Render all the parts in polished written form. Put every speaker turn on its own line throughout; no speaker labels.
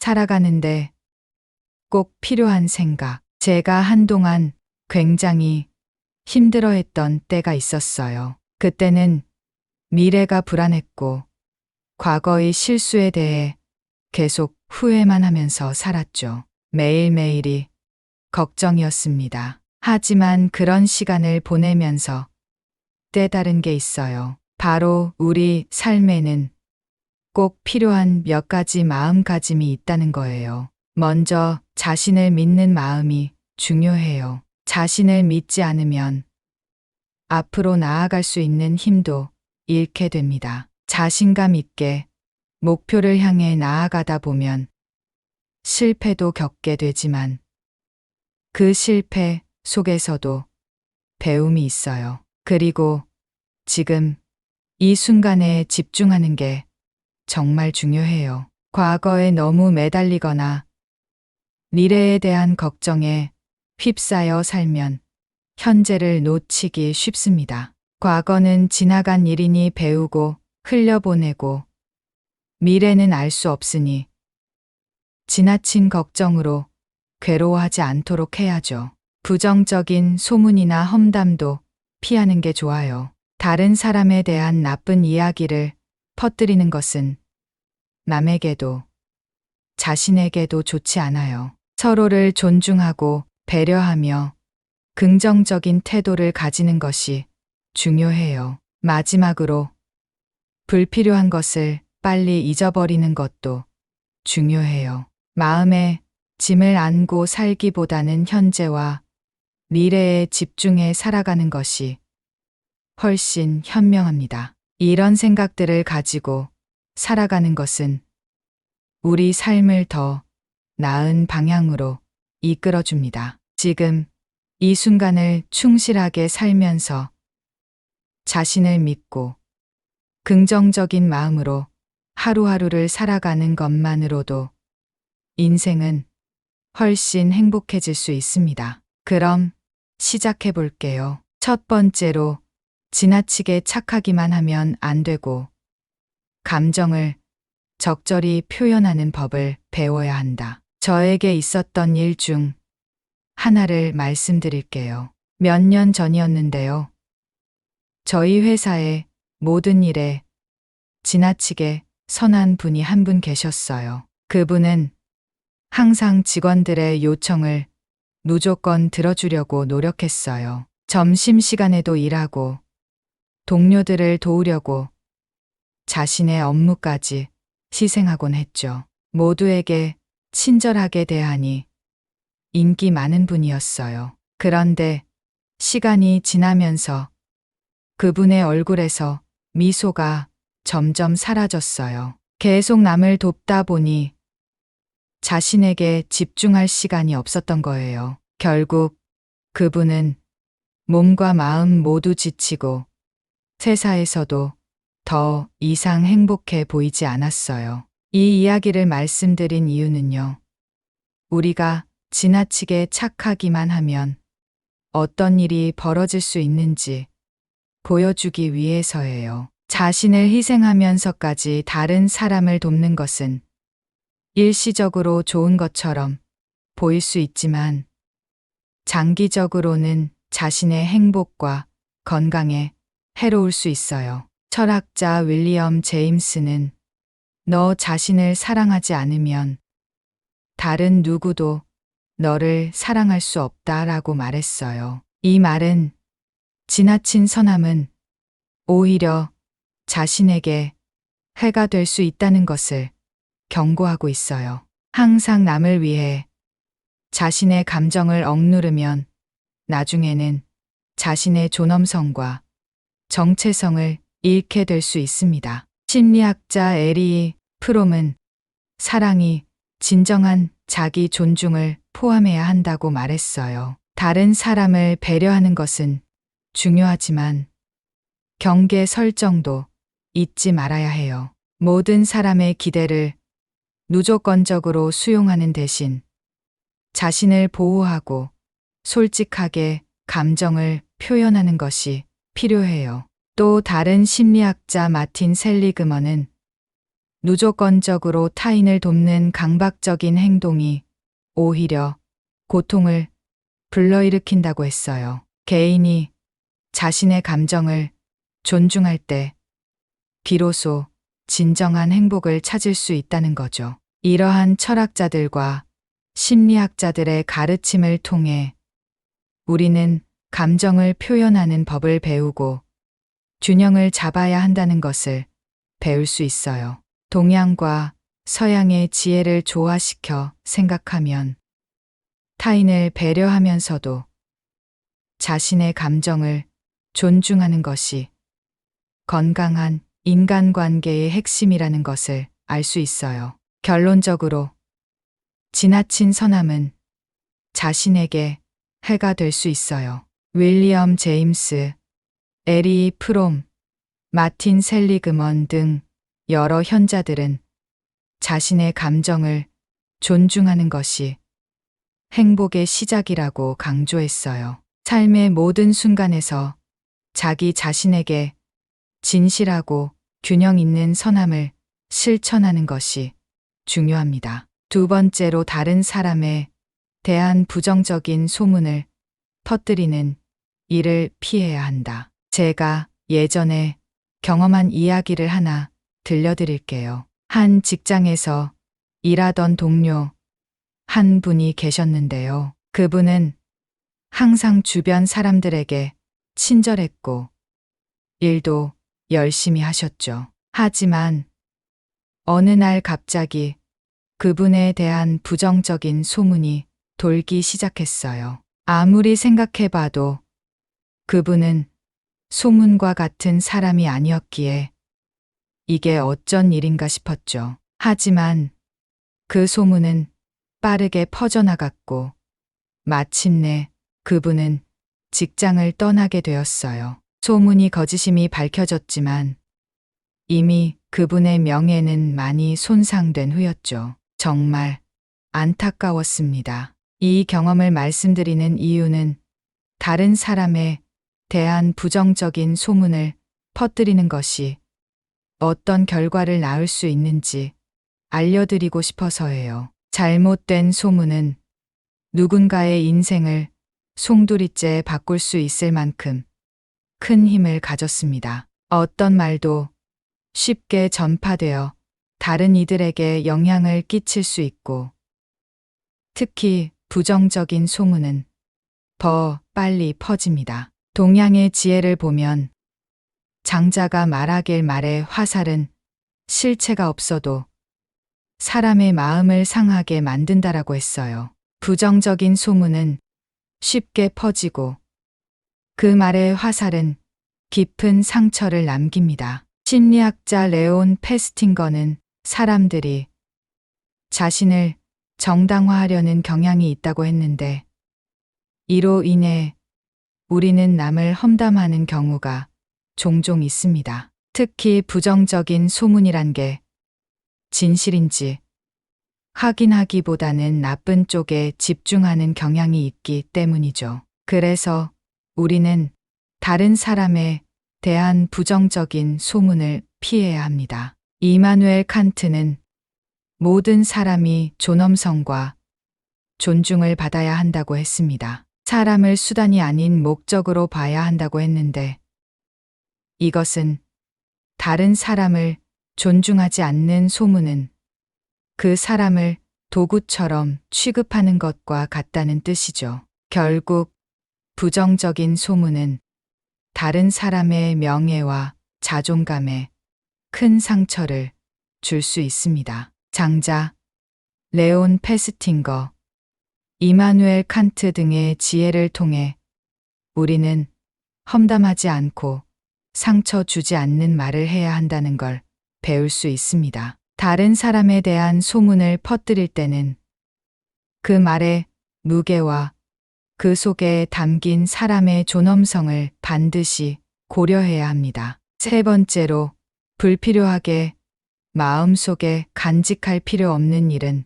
살아가는데 꼭 필요한 생각. 제가 한동안 굉장히 힘들어했던 때가 있었어요. 그때는 미래가 불안했고 과거의 실수에 대해 계속 후회만 하면서 살았죠. 매일매일이 걱정이었습니다. 하지만 그런 시간을 보내면서 깨달은 게 있어요. 바로 우리 삶에는 꼭 필요한 몇 가지 마음가짐이 있다는 거예요. 먼저 자신을 믿는 마음이 중요해요. 자신을 믿지 않으면 앞으로 나아갈 수 있는 힘도 잃게 됩니다. 자신감 있게 목표를 향해 나아가다 보면 실패도 겪게 되지만 그 실패 속에서도 배움이 있어요. 그리고 지금 이 순간에 집중하는 게 정말 중요해요. 과거에 너무 매달리거나 미래에 대한 걱정에 휩싸여 살면 현재를 놓치기 쉽습니다. 과거는 지나간 일이니 배우고 흘려보내고 미래는 알 수 없으니 지나친 걱정으로 괴로워하지 않도록 해야죠. 부정적인 소문이나 험담도 피하는 게 좋아요. 다른 사람에 대한 나쁜 이야기를 퍼뜨리는 것은 남에게도 자신에게도 좋지 않아요. 서로를 존중하고 배려하며 긍정적인 태도를 가지는 것이 중요해요. 마지막으로 불필요한 것을 빨리 잊어버리는 것도 중요해요. 마음에 짐을 안고 살기보다는 현재와 미래에 집중해 살아가는 것이 훨씬 현명합니다. 이런 생각들을 가지고 살아가는 것은 우리 삶을 더 나은 방향으로 이끌어줍니다. 지금 이 순간을 충실하게 살면서 자신을 믿고 긍정적인 마음으로 하루하루를 살아가는 것만으로도 인생은 훨씬 행복해질 수 있습니다. 그럼 시작해 볼게요. 첫 번째로 지나치게 착하기만 하면 안 되고 감정을 적절히 표현하는 법을 배워야 한다. 저에게 있었던 일 중 하나를 말씀드릴게요. 몇 년 전이었는데요. 저희 회사의 모든 일에 지나치게 선한 분이 한 분 계셨어요. 그분은 항상 직원들의 요청을 무조건 들어주려고 노력했어요. 점심시간에도 일하고 동료들을 도우려고 자신의 업무까지 희생하곤 했죠. 모두에게 친절하게 대하니 인기 많은 분이었어요. 그런데 시간이 지나면서 그분의 얼굴에서 미소가 점점 사라졌어요. 계속 남을 돕다 보니 자신에게 집중할 시간이 없었던 거예요. 결국 그분은 몸과 마음 모두 지치고 회사에서도 더 이상 행복해 보이지 않았어요. 이 이야기를 말씀드린 이유는요. 우리가 지나치게 착하기만 하면 어떤 일이 벌어질 수 있는지 보여주기 위해서예요. 자신을 희생하면서까지 다른 사람을 돕는 것은 일시적으로 좋은 것처럼 보일 수 있지만 장기적으로는 자신의 행복과 건강에 해로울 수 있어요. 철학자 윌리엄 제임스는 너 자신을 사랑하지 않으면 다른 누구도 너를 사랑할 수 없다라고 말했어요. 이 말은 지나친 선함은 오히려 자신에게 해가 될 수 있다는 것을 경고하고 있어요. 항상 남을 위해 자신의 감정을 억누르면 나중에는 자신의 존엄성과 정체성을 잃게 될 수 있습니다. 심리학자 에리 프롬은 사랑이 진정한 자기 존중을 포함해야 한다고 말했어요. 다른 사람을 배려하는 것은 중요하지만 경계 설정도 잊지 말아야 해요. 모든 사람의 기대를 무조건적으로 수용하는 대신 자신을 보호하고 솔직하게 감정을 표현하는 것이 필요해요. 또 다른 심리학자 마틴 셀리그먼은 무조건적으로 타인을 돕는 강박적인 행동이 오히려 고통을 불러일으킨다고 했어요. 개인이 자신의 감정을 존중할 때 비로소 진정한 행복을 찾을 수 있다는 거죠. 이러한 철학자들과 심리학자들의 가르침을 통해 우리는 감정을 표현하는 법을 배우고 균형을 잡아야 한다는 것을 배울 수 있어요. 동양과 서양의 지혜를 조화시켜 생각하면 타인을 배려하면서도 자신의 감정을 존중하는 것이 건강한 인간관계의 핵심이라는 것을 알 수 있어요. 결론적으로 지나친 선함은 자신에게 해가 될 수 있어요. 윌리엄 제임스, 에리 프롬, 마틴 셀리그먼 등 여러 현자들은 자신의 감정을 존중하는 것이 행복의 시작이라고 강조했어요. 삶의 모든 순간에서 자기 자신에게 진실하고 균형 있는 선함을 실천하는 것이 중요합니다. 두 번째로 다른 사람에 대한 부정적인 소문을 퍼뜨리는 일을 피해야 한다. 제가 예전에 경험한 이야기를 하나 들려드릴게요. 한 직장에서 일하던 동료 한 분이 계셨는데요. 그분은 항상 주변 사람들에게 친절했고 일도 열심히 하셨죠. 하지만 어느 날 갑자기 그분에 대한 부정적인 소문이 돌기 시작했어요. 아무리 생각해봐도 그분은 소문과 같은 사람이 아니었기에 이게 어쩐 일인가 싶었죠. 하지만 그 소문은 빠르게 퍼져나갔고 마침내 그분은 직장을 떠나게 되었어요. 소문이 거짓임이 밝혀졌지만 이미 그분의 명예는 많이 손상된 후였죠. 정말 안타까웠습니다. 이 경험을 말씀드리는 이유는 다른 사람에 대한 부정적인 소문을 퍼뜨리는 것이 어떤 결과를 낳을 수 있는지 알려드리고 싶어서예요. 잘못된 소문은 누군가의 인생을 송두리째 바꿀 수 있을 만큼 큰 힘을 가졌습니다. 어떤 말도 쉽게 전파되어 다른 이들에게 영향을 끼칠 수 있고 특히 부정적인 소문은 더 빨리 퍼집니다. 동양의 지혜를 보면 장자가 말하길 말해 화살은 실체가 없어도 사람의 마음을 상하게 만든다라고 했어요. 부정적인 소문은 쉽게 퍼지고 그 말의 화살은 깊은 상처를 남깁니다. 심리학자 레온 페스팅거는 사람들이 자신을 정당화하려는 경향이 있다고 했는데 이로 인해 우리는 남을 험담하는 경우가 종종 있습니다. 특히 부정적인 소문이란 게 진실인지 확인하기보다는 나쁜 쪽에 집중하는 경향이 있기 때문이죠. 그래서 우리는 다른 사람에 대한 부정적인 소문을 피해야 합니다. 이마누엘 칸트는 모든 사람이 존엄성과 존중을 받아야 한다고 했습니다. 사람을 수단이 아닌 목적으로 봐야 한다고 했는데 이것은 다른 사람을 존중하지 않는 소문은 그 사람을 도구처럼 취급하는 것과 같다는 뜻이죠. 결국 부정적인 소문은 다른 사람의 명예와 자존감에 큰 상처를 줄 수 있습니다. 장자, 레온 페스팅거, 이마누엘 칸트 등의 지혜를 통해 우리는 험담하지 않고 상처 주지 않는 말을 해야 한다는 걸 배울 수 있습니다. 다른 사람에 대한 소문을 퍼뜨릴 때는 그 말의 무게와 그 속에 담긴 사람의 존엄성을 반드시 고려해야 합니다. 세 번째로 불필요하게 마음속에 간직할 필요 없는 일은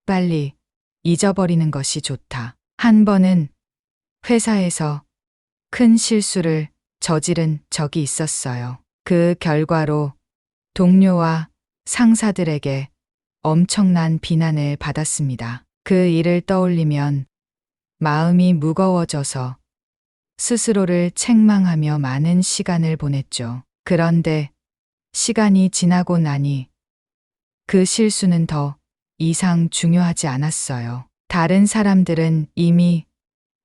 빨리 잊어버리는 것이 좋다. 한 번은 회사에서 큰 실수를 저지른 적이 있었어요. 그 결과로 동료와 상사들에게 엄청난 비난을 받았습니다. 그 일을 떠올리면 마음이 무거워져서 스스로를 책망하며 많은 시간을 보냈죠. 그런데 시간이 지나고 나니 그 실수는 더 이상 중요하지 않았어요. 다른 사람들은 이미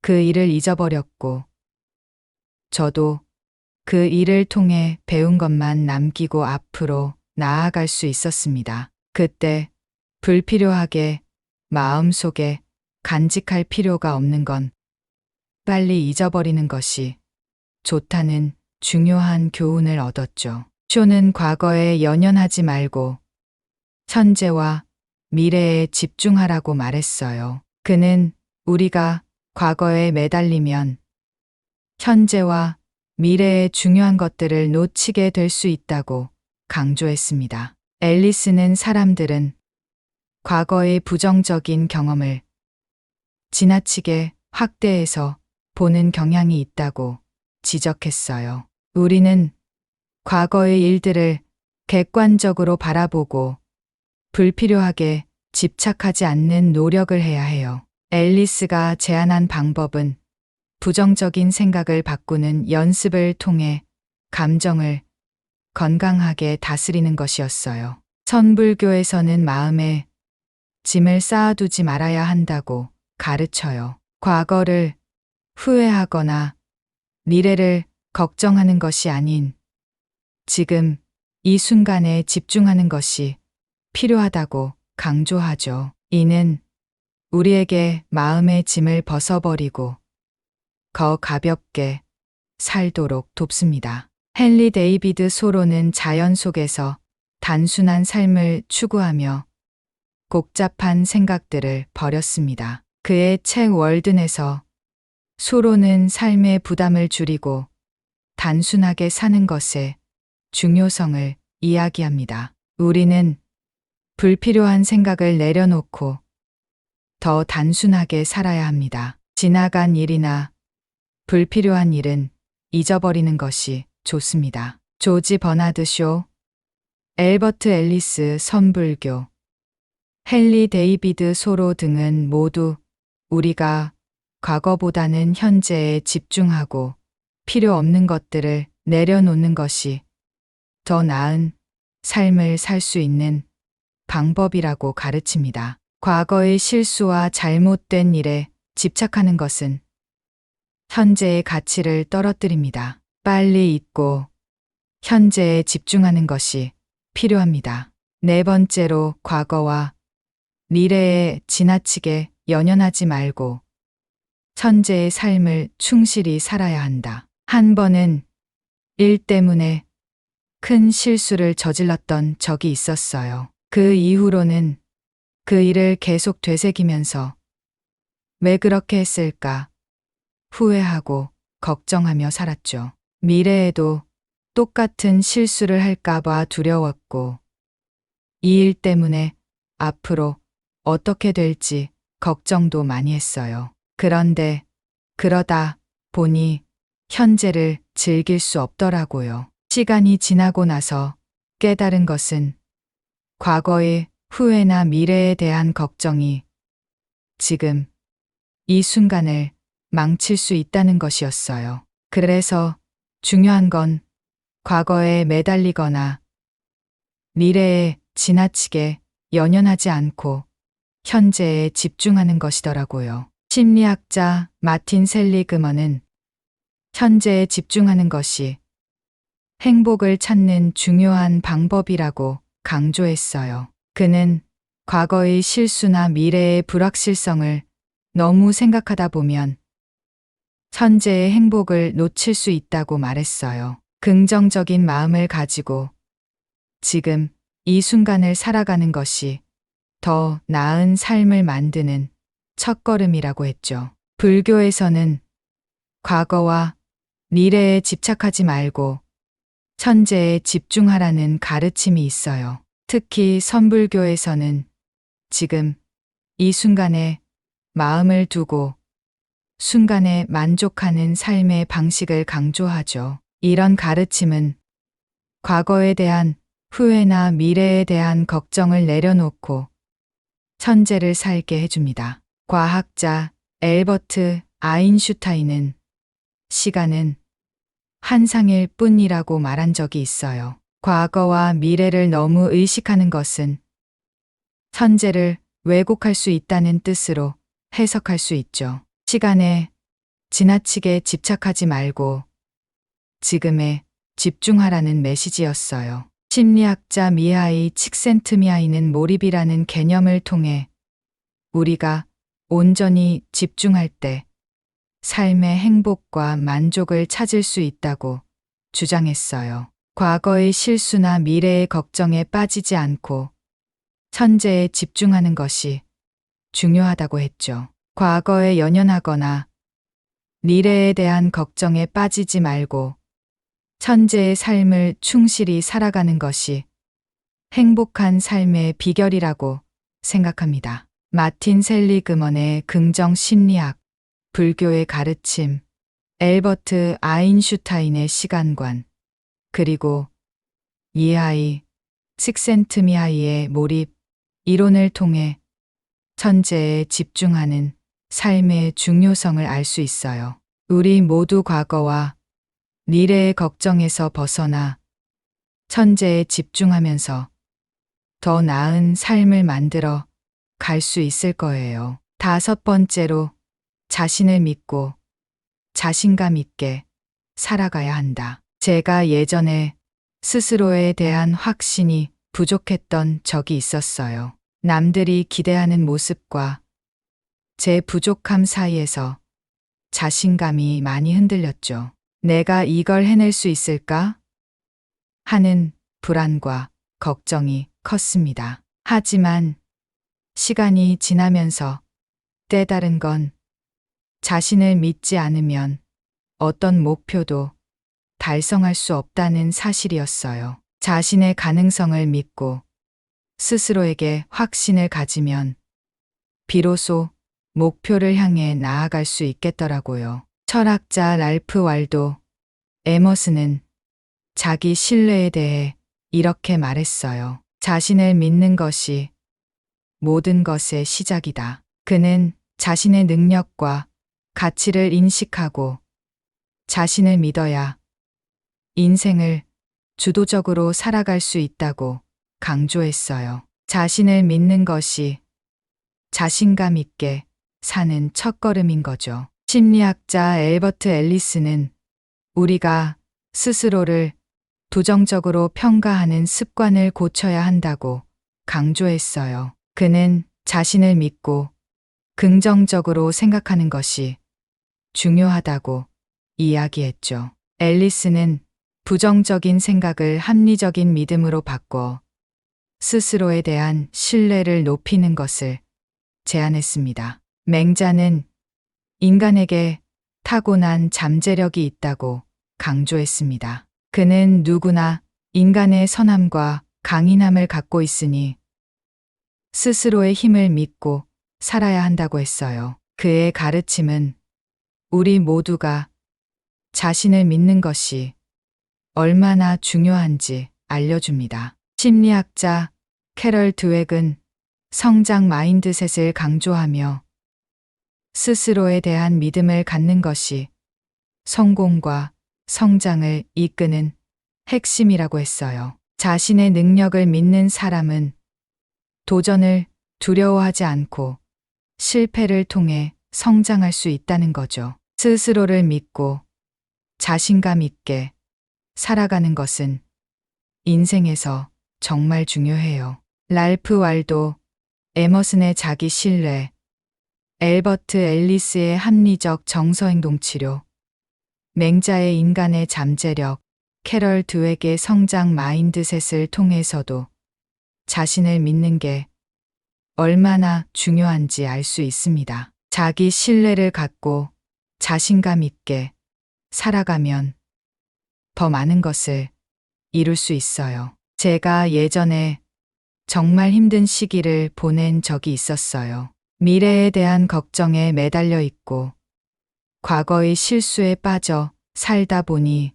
그 일을 잊어버렸고, 저도 그 일을 통해 배운 것만 남기고 앞으로 나아갈 수 있었습니다. 그때 불필요하게 마음속에 간직할 필요가 없는 건 빨리 잊어버리는 것이 좋다는 중요한 교훈을 얻었죠. 쇼는 과거에 연연하지 말고 현재와 미래에 집중하라고 말했어요. 그는 우리가 과거에 매달리면 현재와 미래의 중요한 것들을 놓치게 될 수 있다고 강조했습니다. 앨리스는 사람들은 과거의 부정적인 경험을 지나치게 확대해서 보는 경향이 있다고 지적했어요. 우리는 과거의 일들을 객관적으로 바라보고 불필요하게 집착하지 않는 노력을 해야 해요. 앨리스가 제안한 방법은 부정적인 생각을 바꾸는 연습을 통해 감정을 건강하게 다스리는 것이었어요. 천불교에서는 마음에 짐을 쌓아두지 말아야 한다고 가르쳐요. 과거를 후회하거나 미래를 걱정하는 것이 아닌 지금 이 순간에 집중하는 것이 필요하다고 강조하죠. 이는 우리에게 마음의 짐을 벗어버리고 더 가볍게 살도록 돕습니다. 헨리 데이비드 소로는 자연 속에서 단순한 삶을 추구하며 복잡한 생각들을 버렸습니다. 그의 책 월든에서 소로는 삶의 부담을 줄이고 단순하게 사는 것의 중요성을 이야기합니다. 우리는 불필요한 생각을 내려놓고 더 단순하게 살아야 합니다. 지나간 일이나 불필요한 일은 잊어버리는 것이 좋습니다. 조지 버나드 쇼, 엘버트 앨리스 선불교, 헨리 데이비드 소로 등은 모두 우리가 과거보다는 현재에 집중하고 필요 없는 것들을 내려놓는 것이 더 나은 삶을 살 수 있는 방법이라고 가르칩니다. 과거의 실수와 잘못된 일에 집착하는 것은 현재의 가치를 떨어뜨립니다. 빨리 잊고 현재에 집중하는 것이 필요합니다. 네 번째로 과거와 미래에 지나치게 연연하지 말고 현재의 삶을 충실히 살아야 한다. 한 번은 일 때문에 큰 실수를 저질렀던 적이 있었어요. 그 이후로는 그 일을 계속 되새기면서 왜 그렇게 했을까 후회하고 걱정하며 살았죠. 미래에도 똑같은 실수를 할까봐 두려웠고 이 일 때문에 앞으로 어떻게 될지 걱정도 많이 했어요. 그런데 그러다 보니 현재를 즐길 수 없더라고요. 시간이 지나고 나서 깨달은 것은 과거의 후회나 미래에 대한 걱정이 지금 이 순간을 망칠 수 있다는 것이었어요. 그래서 중요한 건 과거에 매달리거나 미래에 지나치게 연연하지 않고 현재에 집중하는 것이더라고요. 심리학자 마틴 셀리그먼은 현재에 집중하는 것이 행복을 찾는 중요한 방법이라고 강조했어요. 그는 과거의 실수나 미래의 불확실성을 너무 생각하다 보면 현재의 행복을 놓칠 수 있다고 말했어요. 긍정적인 마음을 가지고 지금 이 순간을 살아가는 것이 더 나은 삶을 만드는 첫걸음이라고 했죠. 불교에서는 과거와 미래에 집착하지 말고 현재에 집중하라는 가르침이 있어요. 특히 선불교에서는 지금 이 순간에 마음을 두고 순간에 만족하는 삶의 방식을 강조하죠. 이런 가르침은 과거에 대한 후회나 미래에 대한 걱정을 내려놓고 천재를 살게 해줍니다. 과학자 엘버트 아인슈타인은 시간은 환상일 뿐이라고 말한 적이 있어요. 과거와 미래를 너무 의식하는 것은 천재를 왜곡할 수 있다는 뜻으로 해석할 수 있죠. 시간에 지나치게 집착하지 말고 지금에 집중하라는 메시지였어요. 심리학자 미하이 칙센트미하이는 몰입이라는 개념을 통해 우리가 온전히 집중할 때 삶의 행복과 만족을 찾을 수 있다고 주장했어요. 과거의 실수나 미래의 걱정에 빠지지 않고 천재에 집중하는 것이 중요하다고 했죠. 과거에 연연하거나 미래에 대한 걱정에 빠지지 말고 천재의 삶을 충실히 살아가는 것이 행복한 삶의 비결이라고 생각합니다. 마틴 셀리그먼의 긍정 심리학, 불교의 가르침, 엘버트 아인슈타인의 시간관, 그리고 미하이 칙센트미하이의 몰입 이론을 통해 천재에 집중하는 삶의 중요성을 알 수 있어요. 우리 모두 과거와 미래의 걱정에서 벗어나 천재에 집중하면서 더 나은 삶을 만들어 갈 수 있을 거예요. 5번째로 자신을 믿고 자신감 있게 살아가야 한다. 제가 예전에 스스로에 대한 확신이 부족했던 적이 있었어요. 남들이 기대하는 모습과 제 부족함 사이에서 자신감이 많이 흔들렸죠. 내가 이걸 해낼 수 있을까? 하는 불안과 걱정이 컸습니다. 하지만 시간이 지나면서 깨달은 건 자신을 믿지 않으면 어떤 목표도 달성할 수 없다는 사실이었어요. 자신의 가능성을 믿고 스스로에게 확신을 가지면 비로소 목표를 향해 나아갈 수 있겠더라고요. 철학자 랄프 왈도 에머슨은 자기 신뢰에 대해 이렇게 말했어요. 자신을 믿는 것이 모든 것의 시작이다. 그는 자신의 능력과 가치를 인식하고 자신을 믿어야 인생을 주도적으로 살아갈 수 있다고 강조했어요. 자신을 믿는 것이 자신감 있게 사는 첫걸음인 거죠. 심리학자 엘버트 앨리스는 우리가 스스로를 부정적으로 평가하는 습관을 고쳐야 한다고 강조했어요. 그는 자신을 믿고 긍정적으로 생각하는 것이 중요하다고 이야기했죠. 앨리스는 부정적인 생각을 합리적인 믿음으로 바꿔 스스로에 대한 신뢰를 높이는 것을 제안했습니다. 맹자는 인간에게 타고난 잠재력이 있다고 강조했습니다. 그는 누구나 인간의 선함과 강인함을 갖고 있으니 스스로의 힘을 믿고 살아야 한다고 했어요. 그의 가르침은 우리 모두가 자신을 믿는 것이 얼마나 중요한지 알려줍니다. 심리학자 캐럴 드웩은 성장 마인드셋을 강조하며 스스로에 대한 믿음을 갖는 것이 성공과 성장을 이끄는 핵심이라고 했어요. 자신의 능력을 믿는 사람은 도전을 두려워하지 않고 실패를 통해 성장할 수 있다는 거죠. 스스로를 믿고 자신감 있게 살아가는 것은 인생에서 정말 중요해요. 랄프 왈도 에머슨의 자기 신뢰, 엘버트 앨리스의 합리적 정서행동 치료, 맹자의 인간의 잠재력, 캐럴 드웩의 성장 마인드셋을 통해서도 자신을 믿는 게 얼마나 중요한지 알 수 있습니다. 자기 신뢰를 갖고 자신감 있게 살아가면 더 많은 것을 이룰 수 있어요. 제가 예전에 정말 힘든 시기를 보낸 적이 있었어요. 미래에 대한 걱정에 매달려 있고 과거의 실수에 빠져 살다 보니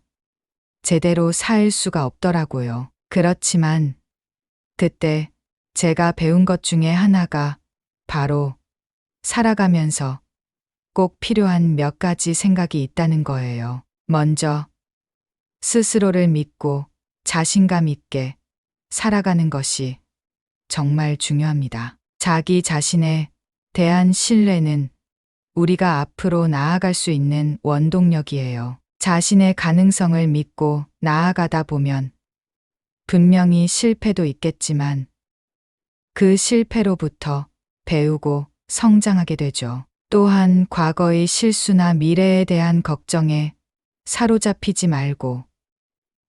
제대로 살 수가 없더라고요. 그렇지만 그때 제가 배운 것 중에 하나가 바로 살아가면서 꼭 필요한 몇 가지 생각이 있다는 거예요. 먼저 스스로를 믿고 자신감 있게 살아가는 것이 정말 중요합니다. 자기 자신에 대한 신뢰는 우리가 앞으로 나아갈 수 있는 원동력이에요. 자신의 가능성을 믿고 나아가다 보면 분명히 실패도 있겠지만 그 실패로부터 배우고 성장하게 되죠. 또한 과거의 실수나 미래에 대한 걱정에 사로잡히지 말고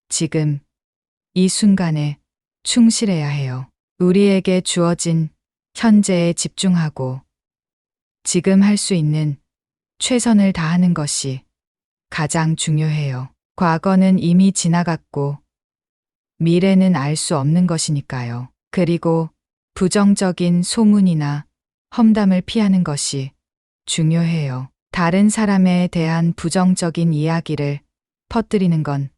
지금 이 순간에 충실해야 해요. 우리에게 주어진 현재에 집중하고 지금 할 수 있는 최선을 다하는 것이 가장 중요해요. 과거는 이미 지나갔고 미래는 알 수 없는 것이니까요. 그리고 부정적인 소문이나 험담을 피하는 것이 중요해요. 다른 사람에 대한 부정적인 이야기를 퍼뜨리는 건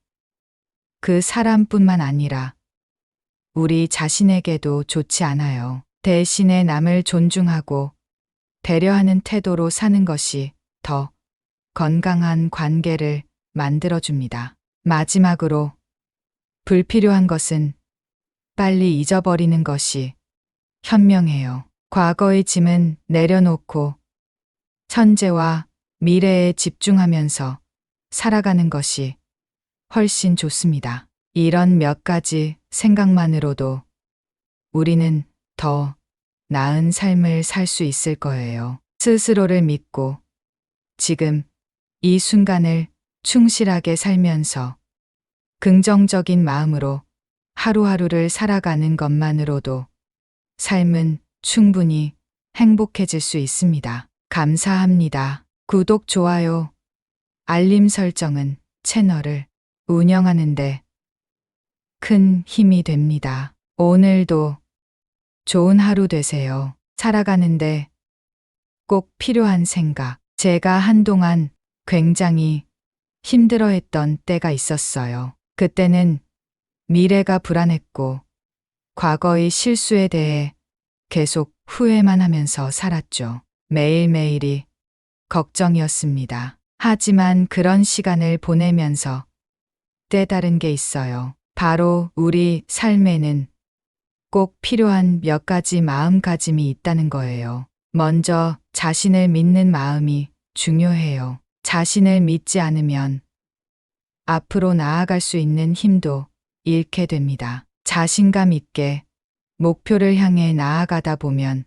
그 사람뿐만 아니라 우리 자신에게도 좋지 않아요. 대신에 남을 존중하고 배려하는 태도로 사는 것이 더 건강한 관계를 만들어줍니다. 마지막으로 불필요한 것은 빨리 잊어버리는 것이 현명해요. 과거의 짐은 내려놓고 현재와 미래에 집중하면서 살아가는 것이 훨씬 좋습니다. 이런 몇 가지 생각만으로도 우리는 더 나은 삶을 살 수 있을 거예요. 스스로를 믿고 지금 이 순간을 충실하게 살면서 긍정적인 마음으로 하루하루를 살아가는 것만으로도 삶은 충분히 행복해질 수 있습니다. 감사합니다. 구독, 좋아요, 알림 설정은 채널을 운영하는데 큰 힘이 됩니다. 오늘도 좋은 하루 되세요. 살아가는데 꼭 필요한 생각. 제가 한동안 굉장히 힘들어했던 때가 있었어요. 그때는 미래가 불안했고 과거의 실수에 대해 계속 후회만 하면서 살았죠. 매일매일이 걱정이었습니다. 하지만 그런 시간을 보내면서 깨달은 게 있어요. 바로 우리 삶에는 꼭 필요한 몇 가지 마음가짐이 있다는 거예요. 먼저 자신을 믿는 마음이 중요해요. 자신을 믿지 않으면 앞으로 나아갈 수 있는 힘도 잃게 됩니다. 자신감 있게 목표를 향해 나아가다 보면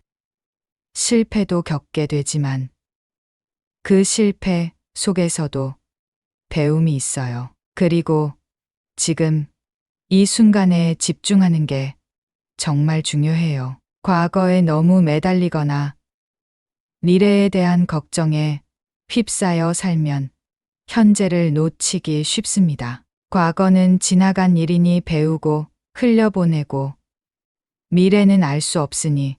실패도 겪게 되지만 그 실패 속에서도 배움이 있어요. 그리고 지금 이 순간에 집중하는 게 정말 중요해요. 과거에 너무 매달리거나 미래에 대한 걱정에 휩싸여 살면 현재를 놓치기 쉽습니다. 과거는 지나간 일이니 배우고 흘려보내고 미래는 알 수 없으니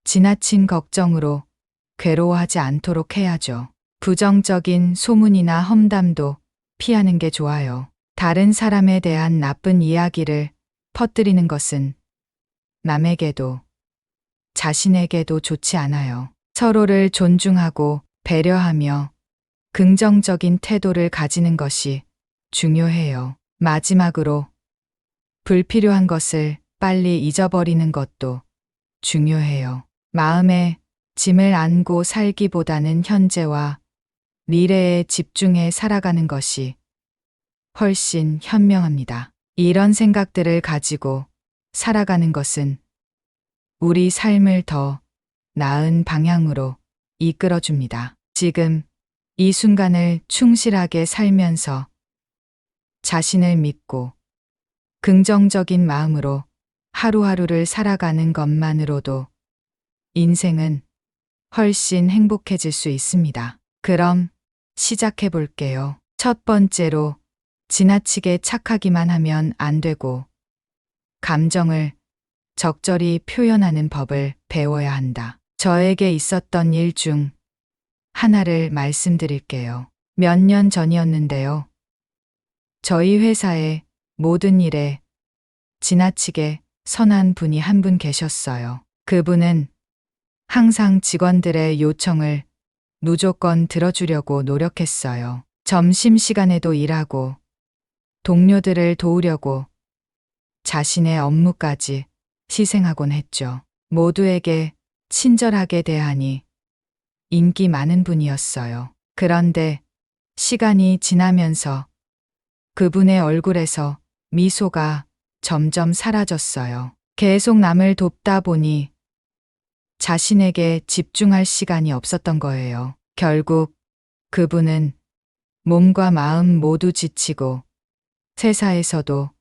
지나친 걱정으로 괴로워하지 않도록 해야죠. 부정적인 소문이나 험담도 피하는 게 좋아요. 다른 사람에 대한 나쁜 이야기를 퍼뜨리는 것은 남에게도 자신에게도 좋지 않아요. 서로를 존중하고 배려하며 긍정적인 태도를 가지는 것이 중요해요. 마지막으로 불필요한 것을 빨리 잊어버리는 것도 중요해요. 마음에 짐을 안고 살기보다는 현재와 미래에 집중해 살아가는 것이 훨씬 현명합니다. 이런 생각들을 가지고 살아가는 것은 우리 삶을 더 나은 방향으로 이끌어줍니다. 지금 이 순간을 충실하게 살면서 자신을 믿고 긍정적인 마음으로 하루하루를 살아가는 것만으로도 인생은 훨씬 행복해질 수 있습니다. 그럼 시작해 볼게요. 첫 번째로 지나치게 착하기만 하면 안 되고 감정을 적절히 표현하는 법을 배워야 한다. 저에게 있었던 일 중 하나를 말씀드릴게요. 몇 년 전이었는데요. 저희 회사의 모든 일에 지나치게 선한 분이 한 분 계셨어요. 그분은 항상 직원들의 요청을 무조건 들어주려고 노력했어요. 점심시간에도 일하고 동료들을 도우려고 자신의 업무까지 희생하곤 했죠. 모두에게 친절하게 대하니 인기 많은 분이었어요. 그런데 시간이 지나면서 그분의 얼굴에서 미소가 점점 사라졌어요. 계속 남을 돕다 보니 자신에게 집중할 시간이 없었던 거예요. 결국 그분은 몸과 마음 모두 지치고 회사에서도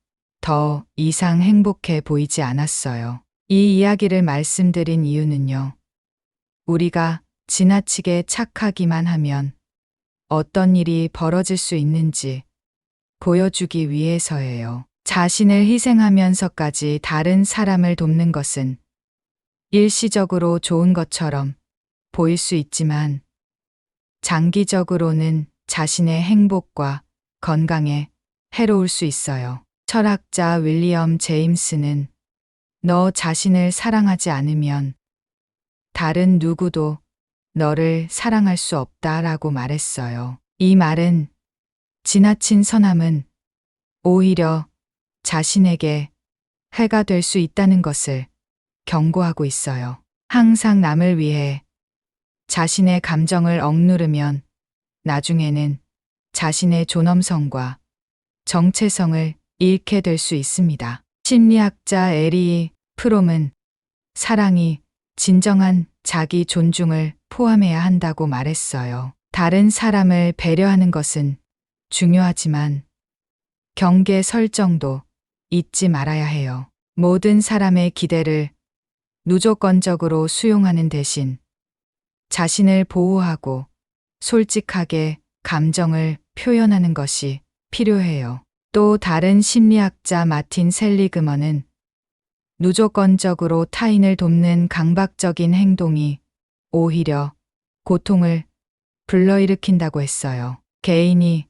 더 이상 행복해 보이지 않았어요. 이 이야기를 말씀드린 이유는요. 우리가 지나치게 착하기만 하면 어떤 일이 벌어질 수 있는지 보여주기 위해서예요. 자신을 희생하면서까지 다른 사람을 돕는 것은 일시적으로 좋은 것처럼 보일 수 있지만 장기적으로는 자신의 행복과 건강에 해로울 수 있어요. 철학자 윌리엄 제임스는 너 자신을 사랑하지 않으면 다른 누구도 너를 사랑할 수 없다라고 말했어요. 이 말은 지나친 선함은 오히려 자신에게 해가 될 수 있다는 것을 경고하고 있어요. 항상 남을 위해 자신의 감정을 억누르면 나중에는 자신의 존엄성과 정체성을 잃게 될 수 있습니다. 심리학자 에리 프롬은 사랑이 진정한 자기 존중을 포함해야 한다고 말했어요. 다른 사람을 배려하는 것은 중요하지만 경계 설정도 잊지 말아야 해요. 모든 사람의 기대를 무조건적으로 수용하는 대신 자신을 보호하고 솔직하게 감정을 표현하는 것이 필요해요. 또 다른 심리학자 마틴 셀리그먼은 무조건적으로 타인을 돕는 강박적인 행동이 오히려 고통을 불러일으킨다고 했어요. 개인이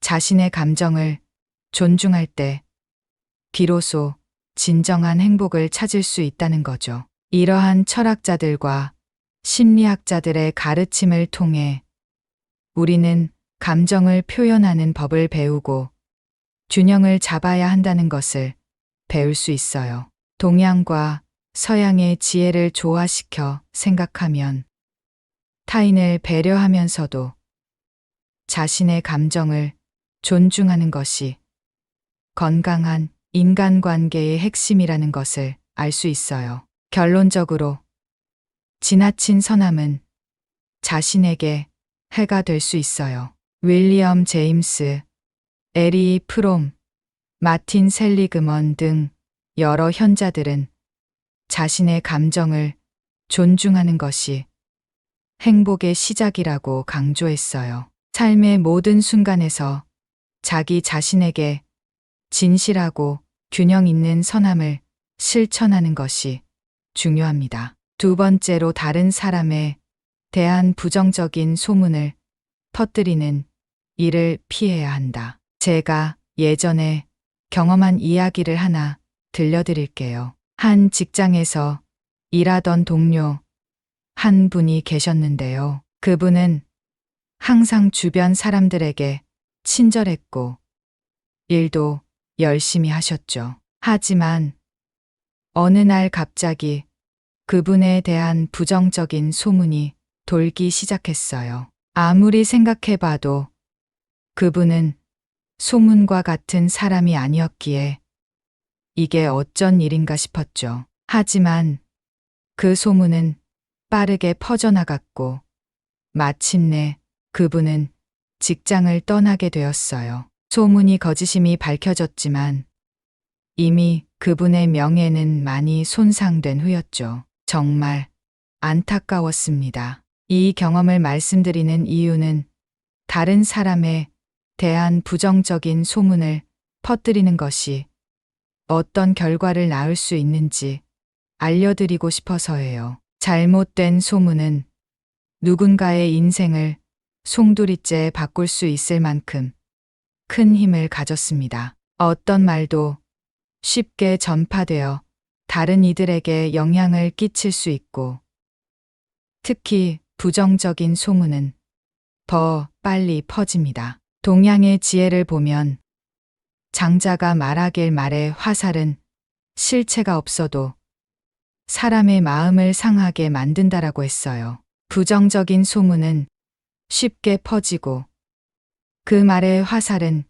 자신의 감정을 존중할 때 비로소 진정한 행복을 찾을 수 있다는 거죠. 이러한 철학자들과 심리학자들의 가르침을 통해 우리는 감정을 표현하는 법을 배우고 균형을 잡아야 한다는 것을 배울 수 있어요. 동양과 서양의 지혜를 조화시켜 생각하면 타인을 배려하면서도 자신의 감정을 존중하는 것이 건강한 인간관계의 핵심이라는 것을 알 수 있어요. 결론적으로 지나친 선함은 자신에게 해가 될 수 있어요. 윌리엄 제임스, 에리 프롬, 마틴 셀리그먼 등 여러 현자들은 자신의 감정을 존중하는 것이 행복의 시작이라고 강조했어요. 삶의 모든 순간에서 자기 자신에게 진실하고 균형 있는 선함을 실천하는 것이 중요합니다. 두 번째로 다른 사람에 대한 부정적인 소문을 퍼뜨리는 일을 피해야 한다. 제가 예전에 경험한 이야기를 하나 들려드릴게요. 한 직장에서 일하던 동료 한 분이 계셨는데요. 그분은 항상 주변 사람들에게 친절했고 일도 열심히 하셨죠. 하지만 어느 날 갑자기 그분에 대한 부정적인 소문이 돌기 시작했어요. 아무리 생각해봐도 그분은 소문과 같은 사람이 아니었기에 이게 어쩐 일인가 싶었죠. 하지만 그 소문은 빠르게 퍼져나갔고 마침내 그분은 직장을 떠나게 되었어요. 소문이 거짓임이 밝혀졌지만 이미 그분의 명예는 많이 손상된 후였죠. 정말 안타까웠습니다. 이 경험을 말씀드리는 이유는 다른 사람에 대한 부정적인 소문을 퍼뜨리는 것이 어떤 결과를 낳을 수 있는지 알려드리고 싶어서예요. 잘못된 소문은 누군가의 인생을 송두리째 바꿀 수 있을 만큼 큰 힘을 가졌습니다. 어떤 말도 쉽게 전파되어 다른 이들에게 영향을 끼칠 수 있고, 특히 부정적인 소문은 더 빨리 퍼집니다. 동양의 지혜를 보면 장자가 말하길 말에 화살은 실체가 없어도 사람의 마음을 상하게 만든다라고 했어요. 부정적인 소문은 쉽게 퍼지고 그 말의 화살은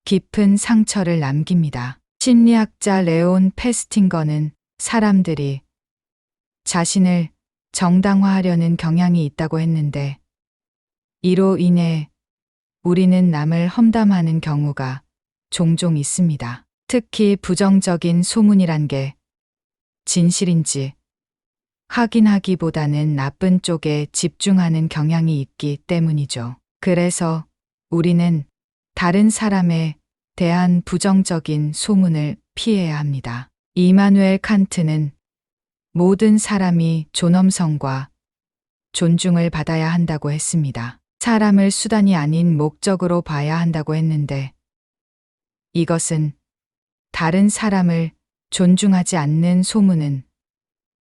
깊은 상처를 남깁니다. 심리학자 레온 페스팅거는 사람들이 자신을 정당화하려는 경향이 있다고 했는데, 이로 인해 우리는 남을 험담하는 경우가 종종 있습니다. 특히 부정적인 소문이란 게 진실인지 확인하기보다는 나쁜 쪽에 집중하는 경향이 있기 때문이죠. 그래서 우리는 다른 사람에 대한 부정적인 소문을 피해야 합니다. 이마누엘 칸트는 모든 사람이 존엄성과 존중을 받아야 한다고 했습니다. 사람을 수단이 아닌 목적으로 봐야 한다고 했는데, 이것은 다른 사람을 존중하지 않는 소문은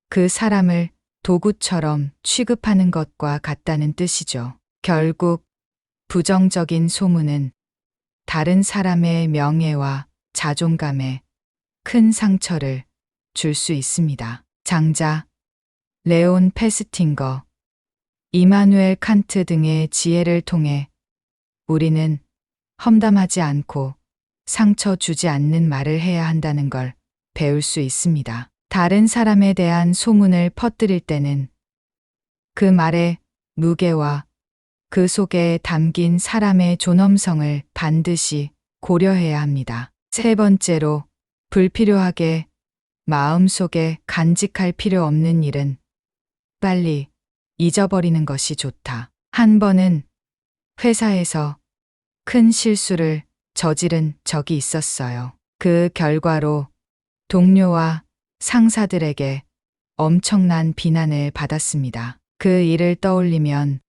그 사람을 도구처럼 취급하는 것과 같다는 뜻이죠. 결국 부정적인 소문은 다른 사람의 명예와 자존감에 큰 상처를 줄 수 있습니다. 장자, 레온 페스팅거, 이마누엘 칸트 등의 지혜를 통해 우리는 험담하지 않고 상처 주지 않는 말을 해야 한다는 걸 배울 수 있습니다. 다른 사람에 대한 소문을 퍼뜨릴 때는 그 말의 무게와 그 속에 담긴 사람의 존엄성을 반드시 고려해야 합니다. 세 번째로, 불필요하게 마음속에 간직할 필요 없는 일은 빨리 잊어버리는 것이 좋다. 한 번은 회사에서 큰 실수를 저지른 적이 있었어요. 그 결과로 동료와 상사들에게 엄청난 비난을 받았습니다. 그 일을 떠올리면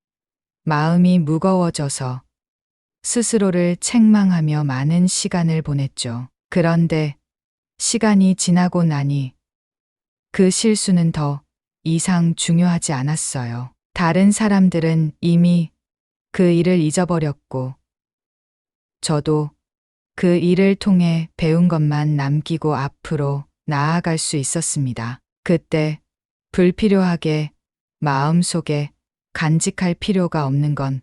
마음이 무거워져서 스스로를 책망하며 많은 시간을 보냈죠. 그런데 시간이 지나고 나니 그 실수는 더 이상 중요하지 않았어요. 다른 사람들은 이미 그 일을 잊어버렸고, 저도 그 일을 통해 배운 것만 남기고 앞으로 나아갈 수 있었습니다. 그때 불필요하게 마음속에 간직할 필요가 없는 건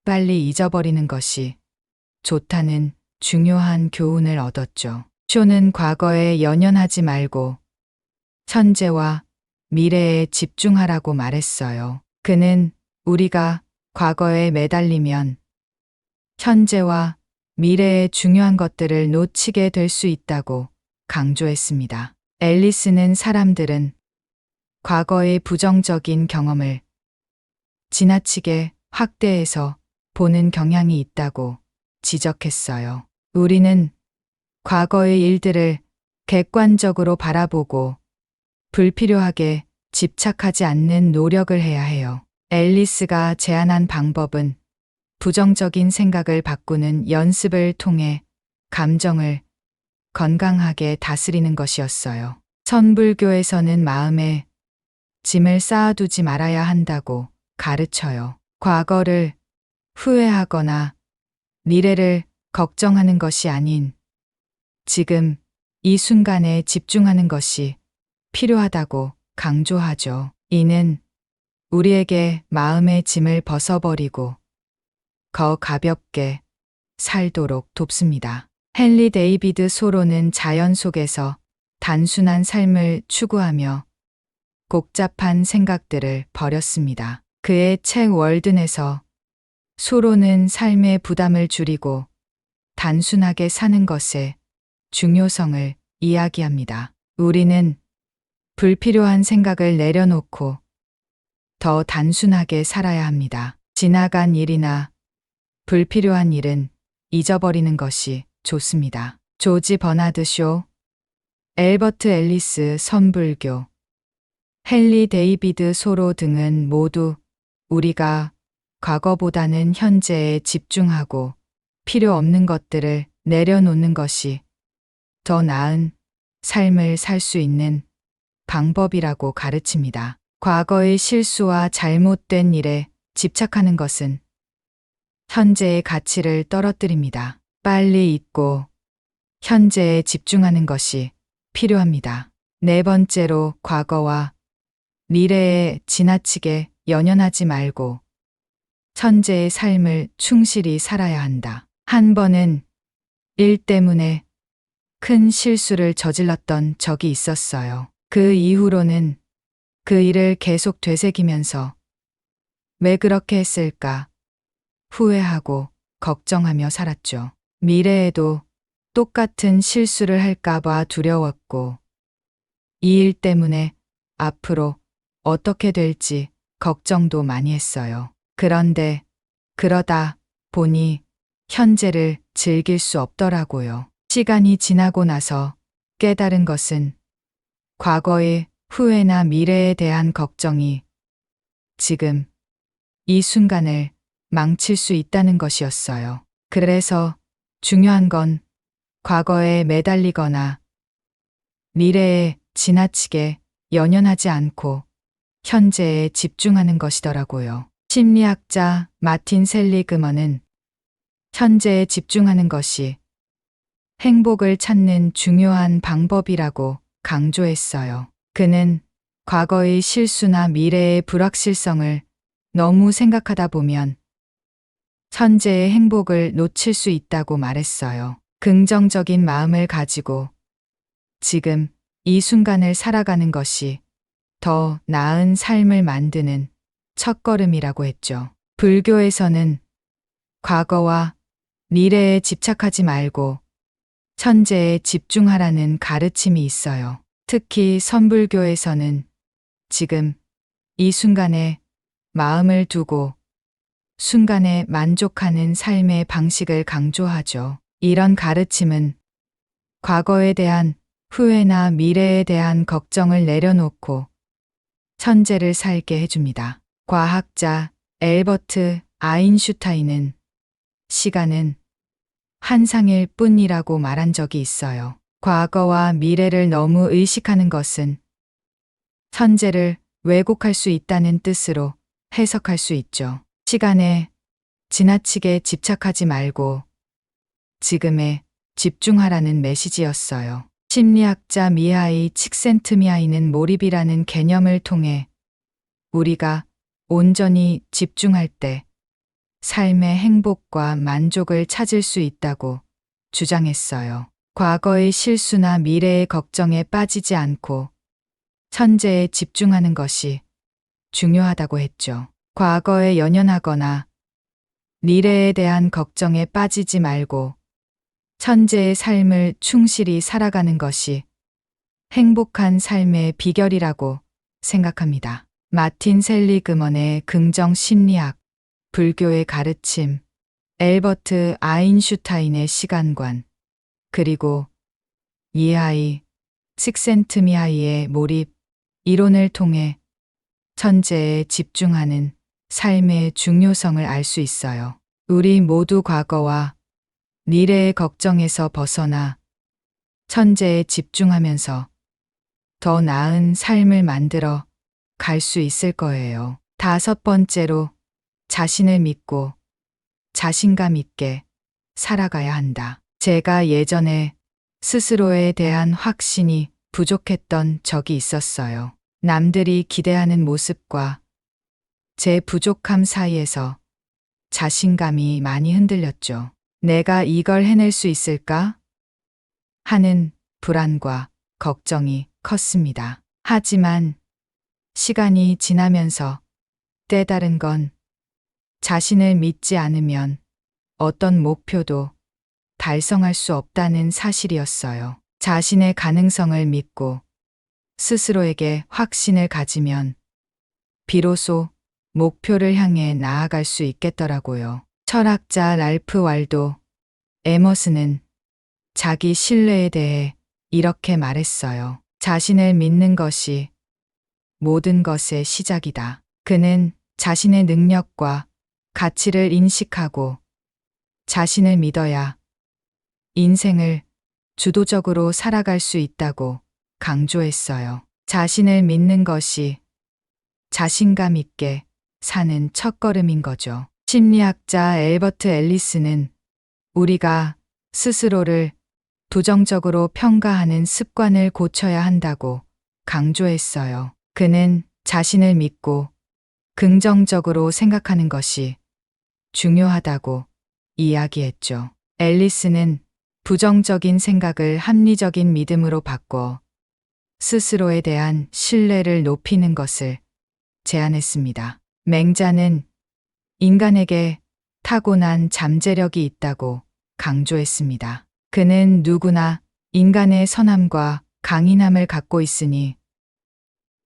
빨리 잊어버리는 것이 좋다는 중요한 교훈을 얻었죠. 쇼는 과거에 연연하지 말고 현재와 미래에 집중하라고 말했어요. 그는 우리가 과거에 매달리면 현재와 미래의 중요한 것들을 놓치게 될 수 있다고 강조했습니다. 앨리스는 사람들은 과거의 부정적인 경험을 지나치게 확대해서 보는 경향이 있다고 지적했어요. 우리는 과거의 일들을 객관적으로 바라보고 불필요하게 집착하지 않는 노력을 해야 해요. 앨리스가 제안한 방법은 부정적인 생각을 바꾸는 연습을 통해 감정을 건강하게 다스리는 것이었어요. 천불교에서는 마음에 짐을 쌓아두지 말아야 한다고 가르쳐요. 과거를 후회하거나 미래를 걱정하는 것이 아닌 지금 이 순간에 집중하는 것이 필요하다고 강조하죠. 이는 우리에게 마음의 짐을 벗어버리고 더 가볍게 살도록 돕습니다. 헨리 데이비드 소로는 자연 속에서 단순한 삶을 추구하며 복잡한 생각들을 버렸습니다. 그의 책 월든에서 소로는 삶의 부담을 줄이고 단순하게 사는 것의 중요성을 이야기합니다. 우리는 불필요한 생각을 내려놓고 더 단순하게 살아야 합니다. 지나간 일이나 불필요한 일은 잊어버리는 것이 좋습니다. 조지 버나드 쇼, 엘버트 앨리스 선불교, 헨리 데이비드 소로 등은 모두 우리가 과거보다는 현재에 집중하고 필요 없는 것들을 내려놓는 것이 더 나은 삶을 살 수 있는 방법이라고 가르칩니다. 과거의 실수와 잘못된 일에 집착하는 것은 현재의 가치를 떨어뜨립니다. 빨리 잊고 현재에 집중하는 것이 필요합니다. 네 번째로 과거와 미래에 지나치게 연연하지 말고 현재의 삶을 충실히 살아야 한다. 한 번은 일 때문에 큰 실수를 저질렀던 적이 있었어요. 그 이후로는 그 일을 계속 되새기면서 왜 그렇게 했을까 후회하고 걱정하며 살았죠. 미래에도 똑같은 실수를 할까봐 두려웠고 이 일 때문에 앞으로 어떻게 될지 걱정도 많이 했어요. 그런데 그러다 보니 현재를 즐길 수 없더라고요. 시간이 지나고 나서 깨달은 것은 과거의 후회나 미래에 대한 걱정이 지금 이 순간을 망칠 수 있다는 것이었어요. 그래서 중요한 건 과거에 매달리거나 미래에 지나치게 연연하지 않고 현재에 집중하는 것이더라고요. 심리학자 마틴 셀리그먼은 현재에 집중하는 것이 행복을 찾는 중요한 방법이라고 강조했어요. 그는 과거의 실수나 미래의 불확실성을 너무 생각하다 보면 현재의 행복을 놓칠 수 있다고 말했어요. 긍정적인 마음을 가지고 지금 이 순간을 살아가는 것이 더 나은 삶을 만드는 첫걸음이라고 했죠. 불교에서는 과거와 미래에 집착하지 말고 현재에 집중하라는 가르침이 있어요. 특히 선불교에서는 지금 이 순간에 마음을 두고 순간에 만족하는 삶의 방식을 강조하죠. 이런 가르침은 과거에 대한 후회나 미래에 대한 걱정을 내려놓고 현재를 살게 해줍니다. 과학자 엘버트 아인슈타인은 시간은 환상일 뿐이라고 말한 적이 있어요. 과거와 미래를 너무 의식하는 것은 현재를 왜곡할 수 있다는 뜻으로 해석할 수 있죠. 시간에 지나치게 집착하지 말고 지금에 집중하라는 메시지였어요. 심리학자 미하이 칙센트미하이는 몰입이라는 개념을 통해 우리가 온전히 집중할 때 삶의 행복과 만족을 찾을 수 있다고 주장했어요. 과거의 실수나 미래의 걱정에 빠지지 않고 현재에 집중하는 것이 중요하다고 했죠. 과거에 연연하거나 미래에 대한 걱정에 빠지지 말고 현재의 삶을 충실히 살아가는 것이 행복한 삶의 비결이라고 생각합니다. 마틴 셀리그먼의 긍정 심리학, 불교의 가르침, 엘버트 아인슈타인의 시간관, 그리고 미하이 칙센트미하이의 몰입 이론을 통해 현재에 집중하는 삶의 중요성을 알 수 있어요. 우리 모두 과거와 미래의 걱정에서 벗어나 현재에 집중하면서 더 나은 삶을 만들어 갈 수 있을 거예요. 다섯 번째로 자신을 믿고 자신감 있게 살아가야 한다. 제가 예전에 스스로에 대한 확신이 부족했던 적이 있었어요. 남들이 기대하는 모습과 제 부족함 사이에서 자신감이 많이 흔들렸죠. 내가 이걸 해낼 수 있을까? 하는 불안과 걱정이 컸습니다. 하지만 시간이 지나면서 깨달은 건 자신을 믿지 않으면 어떤 목표도 달성할 수 없다는 사실이었어요. 자신의 가능성을 믿고 스스로에게 확신을 가지면 비로소 목표를 향해 나아갈 수 있겠더라고요. 철학자 랄프 waldo 에머슨은 자기 신뢰에 대해 이렇게 말했어요. 자신을 믿는 것이 모든 것의 시작이다. 그는 자신의 능력과 가치를 인식하고 자신을 믿어야 인생을 주도적으로 살아갈 수 있다고 강조했어요. 자신을 믿는 것이 자신감 있게 사는 첫걸음인 거죠. 심리학자 엘버트 앨리스는 우리가 스스로를 부정적으로 평가하는 습관을 고쳐야 한다고 강조했어요. 그는 자신을 믿고 긍정적으로 생각하는 것이 중요하다고 이야기했죠. 앨리스는 부정적인 생각을 합리적인 믿음으로 바꿔 스스로에 대한 신뢰를 높이는 것을 제안했습니다. 맹자는 인간에게 타고난 잠재력이 있다고 강조했습니다. 그는 누구나 인간의 선함과 강인함을 갖고 있으니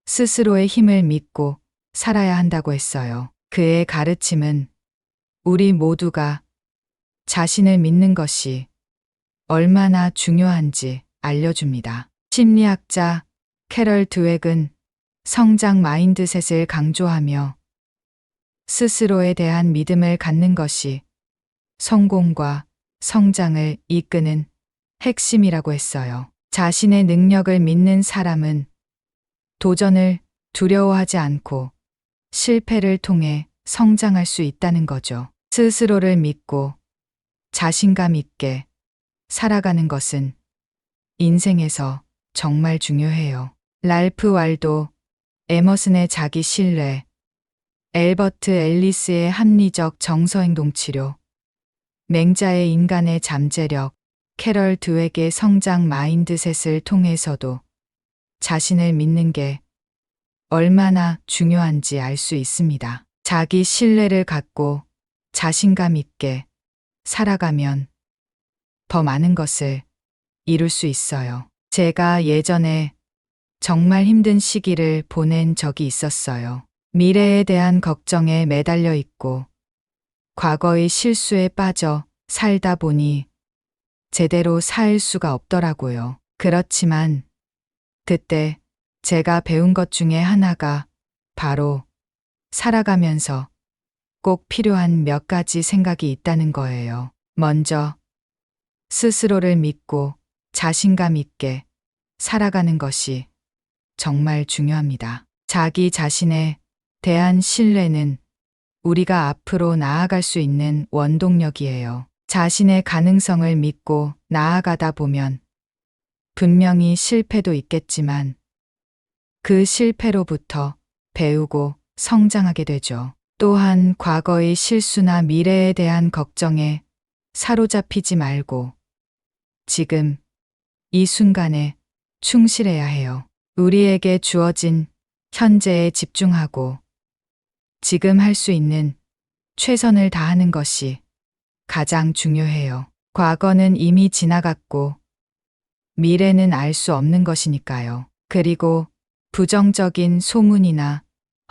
스스로의 힘을 믿고 살아야 한다고 했어요. 그의 가르침은 우리 모두가 자신을 믿는 것이 얼마나 중요한지 알려줍니다. 심리학자 캐럴 드웩은 성장 마인드셋을 강조하며 스스로에 대한 믿음을 갖는 것이 성공과 성장을 이끄는 핵심이라고 했어요. 자신의 능력을 믿는 사람은 도전을 두려워하지 않고 실패를 통해 성장할 수 있다는 거죠. 스스로를 믿고 자신감 있게 살아가는 것은 인생에서 정말 중요해요. 랄프 waldo 에머슨의 자기 신뢰, 엘버트 앨리스의 합리적 정서행동 치료, 맹자의 인간의 잠재력, 캐럴 드웩의 성장 마인드셋을 통해서도 자신을 믿는 게 얼마나 중요한지 알 수 있습니다. 자기 신뢰를 갖고 자신감 있게 살아가면 더 많은 것을 이룰 수 있어요. 제가 예전에 정말 힘든 시기를 보낸 적이 있었어요. 미래에 대한 걱정에 매달려 있고 과거의 실수에 빠져 살다 보니 제대로 살 수가 없더라고요. 그렇지만 그때 제가 배운 것 중에 하나가 바로 살아가면서 꼭 필요한 몇 가지 생각이 있다는 거예요. 먼저 스스로를 믿고 자신감 있게 살아가는 것이 정말 중요합니다. 자기 자신에 대한 신뢰는 우리가 앞으로 나아갈 수 있는 원동력이에요. 자신의 가능성을 믿고 나아가다 보면 분명히 실패도 있겠지만 그 실패로부터 배우고 성장하게 되죠. 또한 과거의 실수나 미래에 대한 걱정에 사로잡히지 말고 지금 이 순간에 충실해야 해요. 우리에게 주어진 현재에 집중하고 지금 할 수 있는 최선을 다하는 것이 가장 중요해요. 과거는 이미 지나갔고 미래는 알 수 없는 것이니까요. 그리고 부정적인 소문이나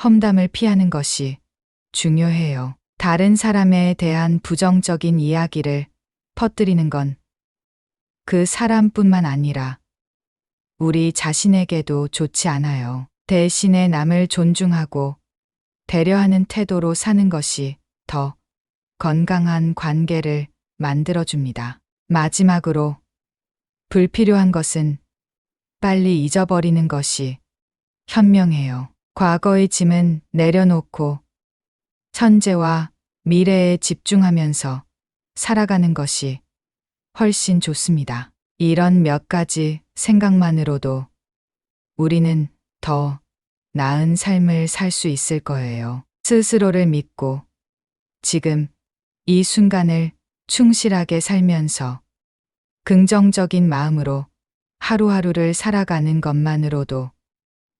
험담을 피하는 것이 중요해요. 다른 사람에 대한 부정적인 이야기를 퍼뜨리는 건 그 사람뿐만 아니라 우리 자신에게도 좋지 않아요. 대신에 남을 존중하고 배려하는 태도로 사는 것이 더 건강한 관계를 만들어줍니다. 마지막으로 불필요한 것은 빨리 잊어버리는 것이 현명해요. 과거의 짐은 내려놓고 현재와 미래에 집중하면서 살아가는 것이 훨씬 좋습니다. 이런 몇 가지 생각만으로도 우리는 더 나은 삶을 살 수 있을 거예요. 스스로를 믿고 지금 이 순간을 충실하게 살면서 긍정적인 마음으로 하루하루를 살아가는 것만으로도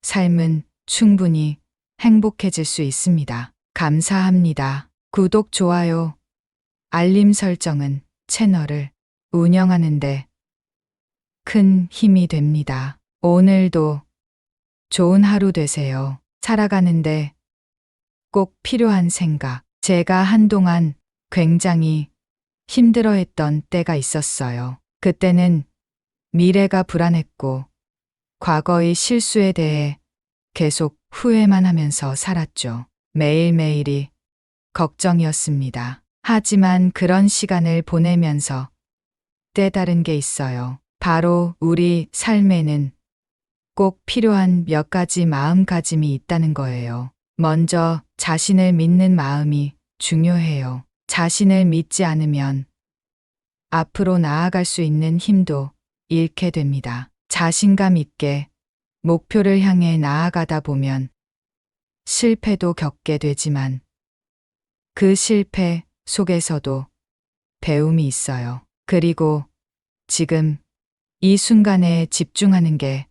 삶은 충분히 행복해질 수 있습니다. 감사합니다. 구독, 좋아요, 알림 설정은 채널을 운영하는데 큰 힘이 됩니다. 오늘도 좋은 하루 되세요. 살아가는데 꼭 필요한 생각. 제가 한동안 굉장히 힘들어했던 때가 있었어요. 그때는 미래가 불안했고 과거의 실수에 대해 계속 후회만 하면서 살았죠. 매일매일이 걱정이었습니다. 하지만 그런 시간을 보내면서 깨달은 게 있어요. 바로 우리 삶에는 꼭 필요한 몇 가지 마음가짐이 있다는 거예요. 먼저 자신을 믿는 마음이 중요해요. 자신을 믿지 않으면 앞으로 나아갈 수 있는 힘도 잃게 됩니다. 자신감 있게 목표를 향해 나아가다 보면 실패도 겪게 되지만 그 실패 속에서도 배움이 있어요. 그리고 지금 이 순간에 집중하는 게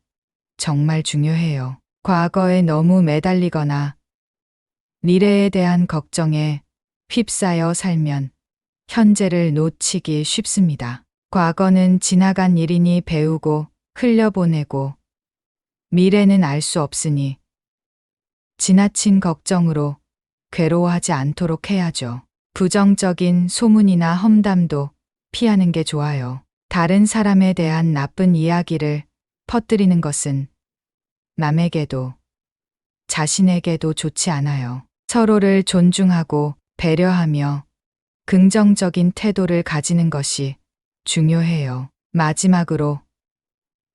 정말 중요해요. 과거에 너무 매달리거나 미래에 대한 걱정에 휩싸여 살면 현재를 놓치기 쉽습니다. 과거는 지나간 일이니 배우고 흘려보내고 미래는 알 수 없으니 지나친 걱정으로 괴로워하지 않도록 해야죠. 부정적인 소문이나 험담도 피하는 게 좋아요. 다른 사람에 대한 나쁜 이야기를 퍼뜨리는 것은 남에게도 자신에게도 좋지 않아요. 서로를 존중하고 배려하며 긍정적인 태도를 가지는 것이 중요해요. 마지막으로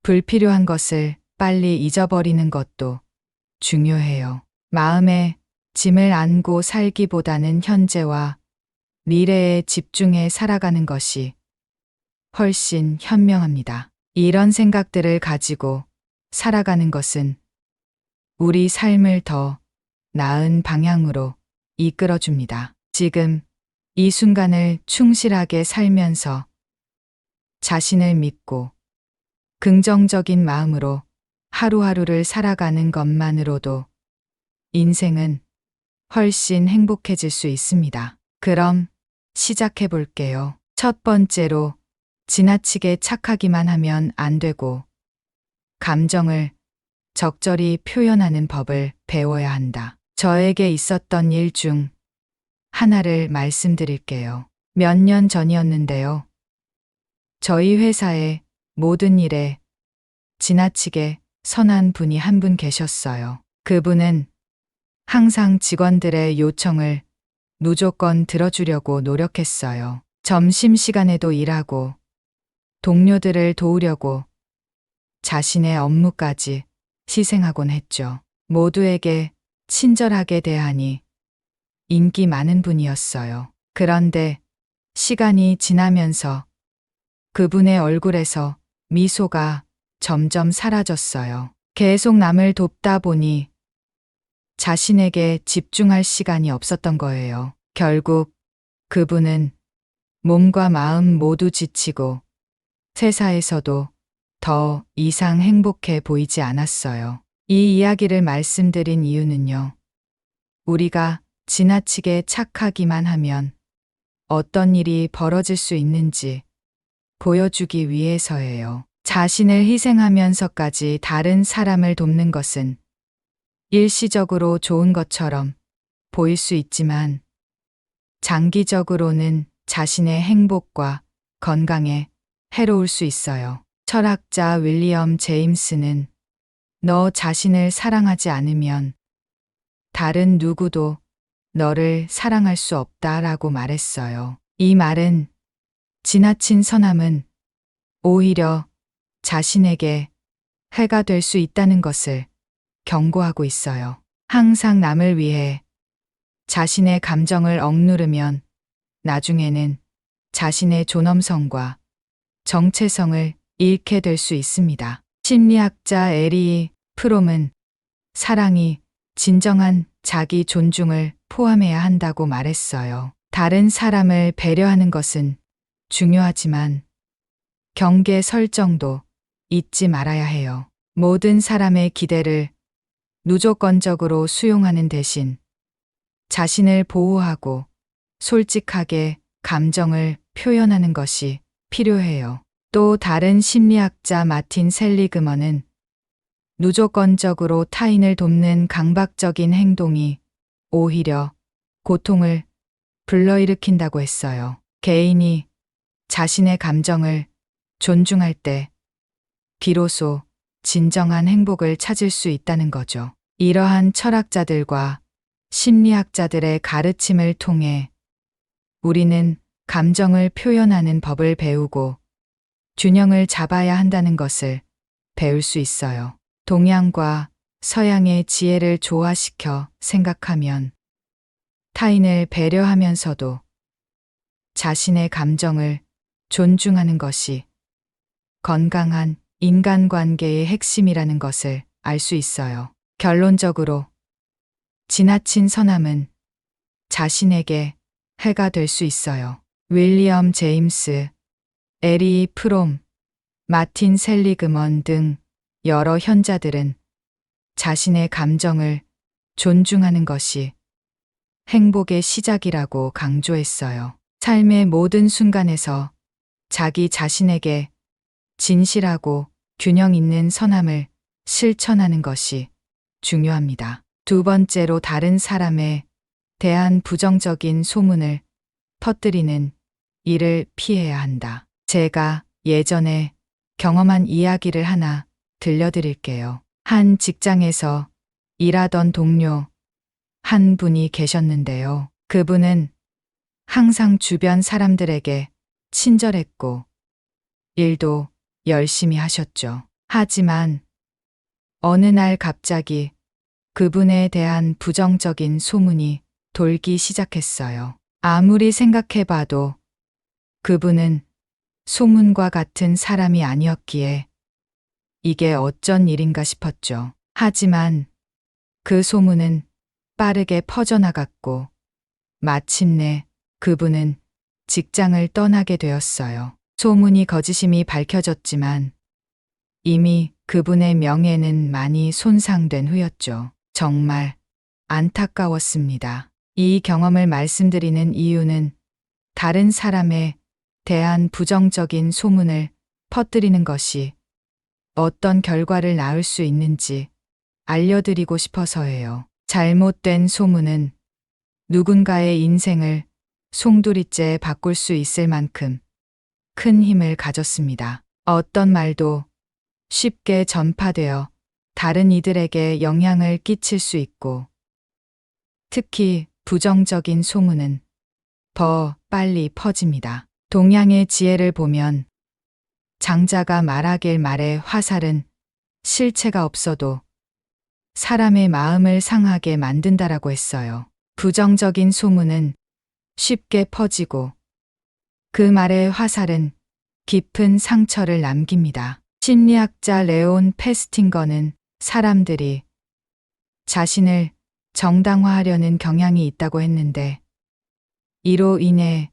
불필요한 것을 빨리 잊어버리는 것도 중요해요. 마음에 짐을 안고 살기보다는 현재와 미래에 집중해 살아가는 것이 훨씬 현명합니다. 이런 생각들을 가지고 살아가는 것은 우리 삶을 더 나은 방향으로 이끌어줍니다. 지금 이 순간을 충실하게 살면서 자신을 믿고 긍정적인 마음으로 하루하루를 살아가는 것만으로도 인생은 훨씬 행복해질 수 있습니다. 그럼 시작해 볼게요. 첫 번째로 지나치게 착하기만 하면 안 되고 감정을 적절히 표현하는 법을 배워야 한다. 저에게 있었던 일 중 하나를 말씀드릴게요. 몇 년 전이었는데요. 저희 회사의 모든 일에 지나치게 선한 분이 한 분 계셨어요. 그분은 항상 직원들의 요청을 무조건 들어주려고 노력했어요. 점심시간에도 일하고 동료들을 도우려고 자신의 업무까지 희생하곤 했죠. 모두에게 친절하게 대하니 인기 많은 분이었어요. 그런데 시간이 지나면서 그분의 얼굴에서 미소가 점점 사라졌어요. 계속 남을 돕다 보니 자신에게 집중할 시간이 없었던 거예요. 결국 그분은 몸과 마음 모두 지치고 회사에서도 더 이상 행복해 보이지 않았어요. 이 이야기를 말씀드린 이유는요. 우리가 지나치게 착하기만 하면 어떤 일이 벌어질 수 있는지 보여주기 위해서예요. 자신을 희생하면서까지 다른 사람을 돕는 것은 일시적으로 좋은 것처럼 보일 수 있지만 장기적으로는 자신의 행복과 건강에 해로울 수 있어요. 철학자 윌리엄 제임스는 너 자신을 사랑하지 않으면 다른 누구도 너를 사랑할 수 없다라고 말했어요. 이 말은 지나친 선함은 오히려 자신에게 해가 될 수 있다는 것을 경고하고 있어요. 항상 남을 위해 자신의 감정을 억누르면 나중에는 자신의 존엄성과 정체성을 잃게 될 수 있습니다. 심리학자 에리 프롬은 사랑이 진정한 자기 존중을 포함해야 한다고 말했어요. 다른 사람을 배려하는 것은 중요하지만 경계 설정도 잊지 말아야 해요. 모든 사람의 기대를 무조건적으로 수용하는 대신 자신을 보호하고 솔직하게 감정을 표현하는 것이 필요해요. 또 다른 심리학자 마틴 셀리그먼은 무조건적으로 타인을 돕는 강박적인 행동이 오히려 고통을 불러일으킨다고 했어요. 개인이 자신의 감정을 존중할 때 비로소 진정한 행복을 찾을 수 있다는 거죠. 이러한 철학자들과 심리학자들의 가르침을 통해 우리는 감정을 표현하는 법을 배우고 균형을 잡아야 한다는 것을 배울 수 있어요. 동양과 서양의 지혜를 조화시켜 생각하면 타인을 배려하면서도 자신의 감정을 존중하는 것이 건강한 인간관계의 핵심이라는 것을 알 수 있어요. 결론적으로 지나친 선함은 자신에게 해가 될 수 있어요. 윌리엄 제임스, 에리 프롬, 마틴 셀리그먼 등 여러 현자들은 자신의 감정을 존중하는 것이 행복의 시작이라고 강조했어요. 삶의 모든 순간에서 자기 자신에게 진실하고 균형 있는 선함을 실천하는 것이 중요합니다. 두 번째로 다른 사람에 대한 부정적인 소문을 퍼뜨리는 일을 피해야 한다. 제가 예전에 경험한 이야기를 하나 들려드릴게요. 한 직장에서 일하던 동료 한 분이 계셨는데요. 그분은 항상 주변 사람들에게 친절했고 일도 열심히 하셨죠. 하지만 어느 날 갑자기 그분에 대한 부정적인 소문이 돌기 시작했어요. 아무리 생각해봐도 그분은 소문과 같은 사람이 아니었기에 이게 어쩐 일인가 싶었죠. 하지만 그 소문은 빠르게 퍼져나갔고 마침내 그분은 직장을 떠나게 되었어요. 소문이 거짓임이 밝혀졌지만 이미 그분의 명예는 많이 손상된 후였죠. 정말 안타까웠습니다. 이 경험을 말씀드리는 이유는 다른 사람에 대한 부정적인 소문을 퍼뜨리는 것이 어떤 결과를 낳을 수 있는지 알려드리고 싶어서예요. 잘못된 소문은 누군가의 인생을 송두리째 바꿀 수 있을 만큼 큰 힘을 가졌습니다. 어떤 말도 쉽게 전파되어 다른 이들에게 영향을 끼칠 수 있고 특히 부정적인 소문은 더 빨리 퍼집니다. 동양의 지혜를 보면 장자가 말하길 말에 화살은 실체가 없어도 사람의 마음을 상하게 만든다라고 했어요. 부정적인 소문은 쉽게 퍼지고 그 말의 화살은 깊은 상처를 남깁니다. 심리학자 레온 페스팅거는 사람들이 자신을 정당화하려는 경향이 있다고 했는데 이로 인해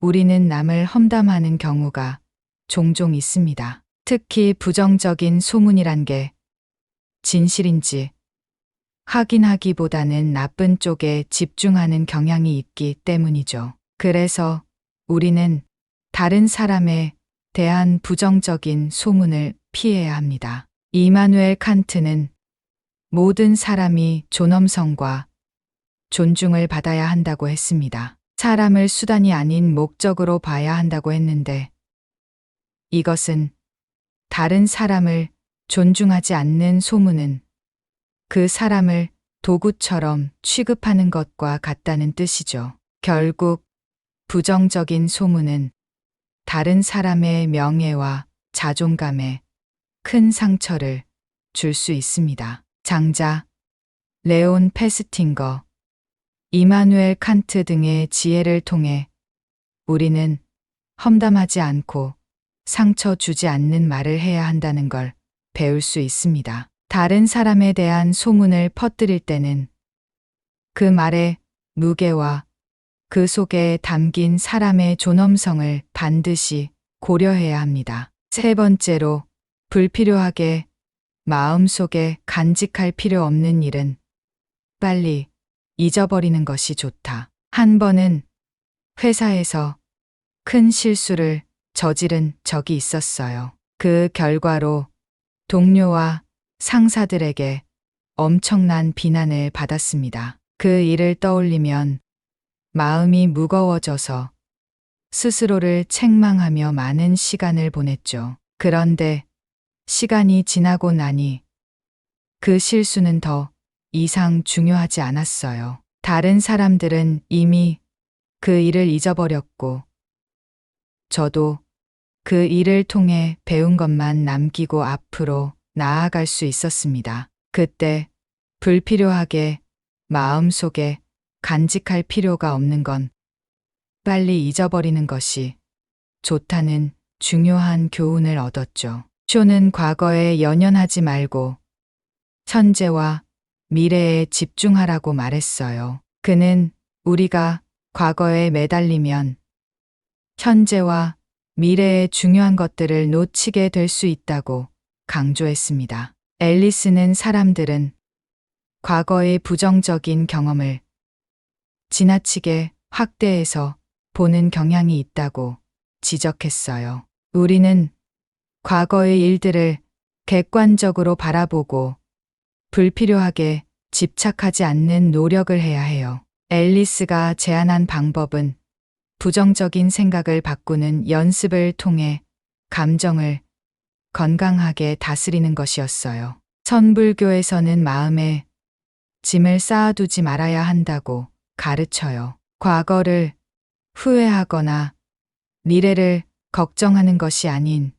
우리는 남을 험담하는 경우가 종종 있습니다. 특히 부정적인 소문이란 게 진실인지 확인하기보다는 나쁜 쪽에 집중하는 경향이 있기 때문이죠. 그래서 우리는 다른 사람에 대한 부정적인 소문을 피해야 합니다. 이마누엘 칸트는 모든 사람이 존엄성과 존중을 받아야 한다고 했습니다. 사람을 수단이 아닌 목적으로 봐야 한다고 했는데 이것은 다른 사람을 존중하지 않는 소문은 그 사람을 도구처럼 취급하는 것과 같다는 뜻이죠. 결국 부정적인 소문은 다른 사람의 명예와 자존감에 큰 상처를 줄 수 있습니다. 장자, 레온 페스팅거, 이마누엘 칸트 등의 지혜를 통해 우리는 험담하지 않고 상처 주지 않는 말을 해야 한다는 걸 배울 수 있습니다. 다른 사람에 대한 소문을 퍼뜨릴 때는 그 말의 무게와 그 속에 담긴 사람의 존엄성을 반드시 고려해야 합니다. 세 번째로 불필요하게 마음속에 간직할 필요 없는 일은 빨리 잊어버리는 것이 좋다. 한 번은 회사에서 큰 실수를 저지른 적이 있었어요. 그 결과로 동료와 상사들에게 엄청난 비난을 받았습니다. 그 일을 떠올리면 마음이 무거워져서 스스로를 책망하며 많은 시간을 보냈죠. 그런데 시간이 지나고 나니 그 실수는 더 이상 중요하지 않았어요. 다른 사람들은 이미 그 일을 잊어버렸고 저도 그 일을 통해 배운 것만 남기고 앞으로 나아갈 수 있었습니다. 그때 불필요하게 마음속에 간직할 필요가 없는 건 빨리 잊어버리는 것이 좋다는 중요한 교훈을 얻었죠. 쇼는 과거에 연연하지 말고 현재와 미래에 집중하라고 말했어요. 그는 우리가 과거에 매달리면 현재와 미래의 중요한 것들을 놓치게 될 수 있다고 강조했습니다. 앨리스는 사람들은 과거의 부정적인 경험을 지나치게 확대해서 보는 경향이 있다고 지적했어요. 우리는 과거의 일들을 객관적으로 바라보고 불필요하게 집착하지 않는 노력을 해야 해요. 앨리스가 제안한 방법은 부정적인 생각을 바꾸는 연습을 통해 감정을 건강하게 다스리는 것이었어요. 천불교에서는 마음에 짐을 쌓아두지 말아야 한다고 가르쳐요. 과거를 후회하거나 미래를 걱정하는 것이 아닌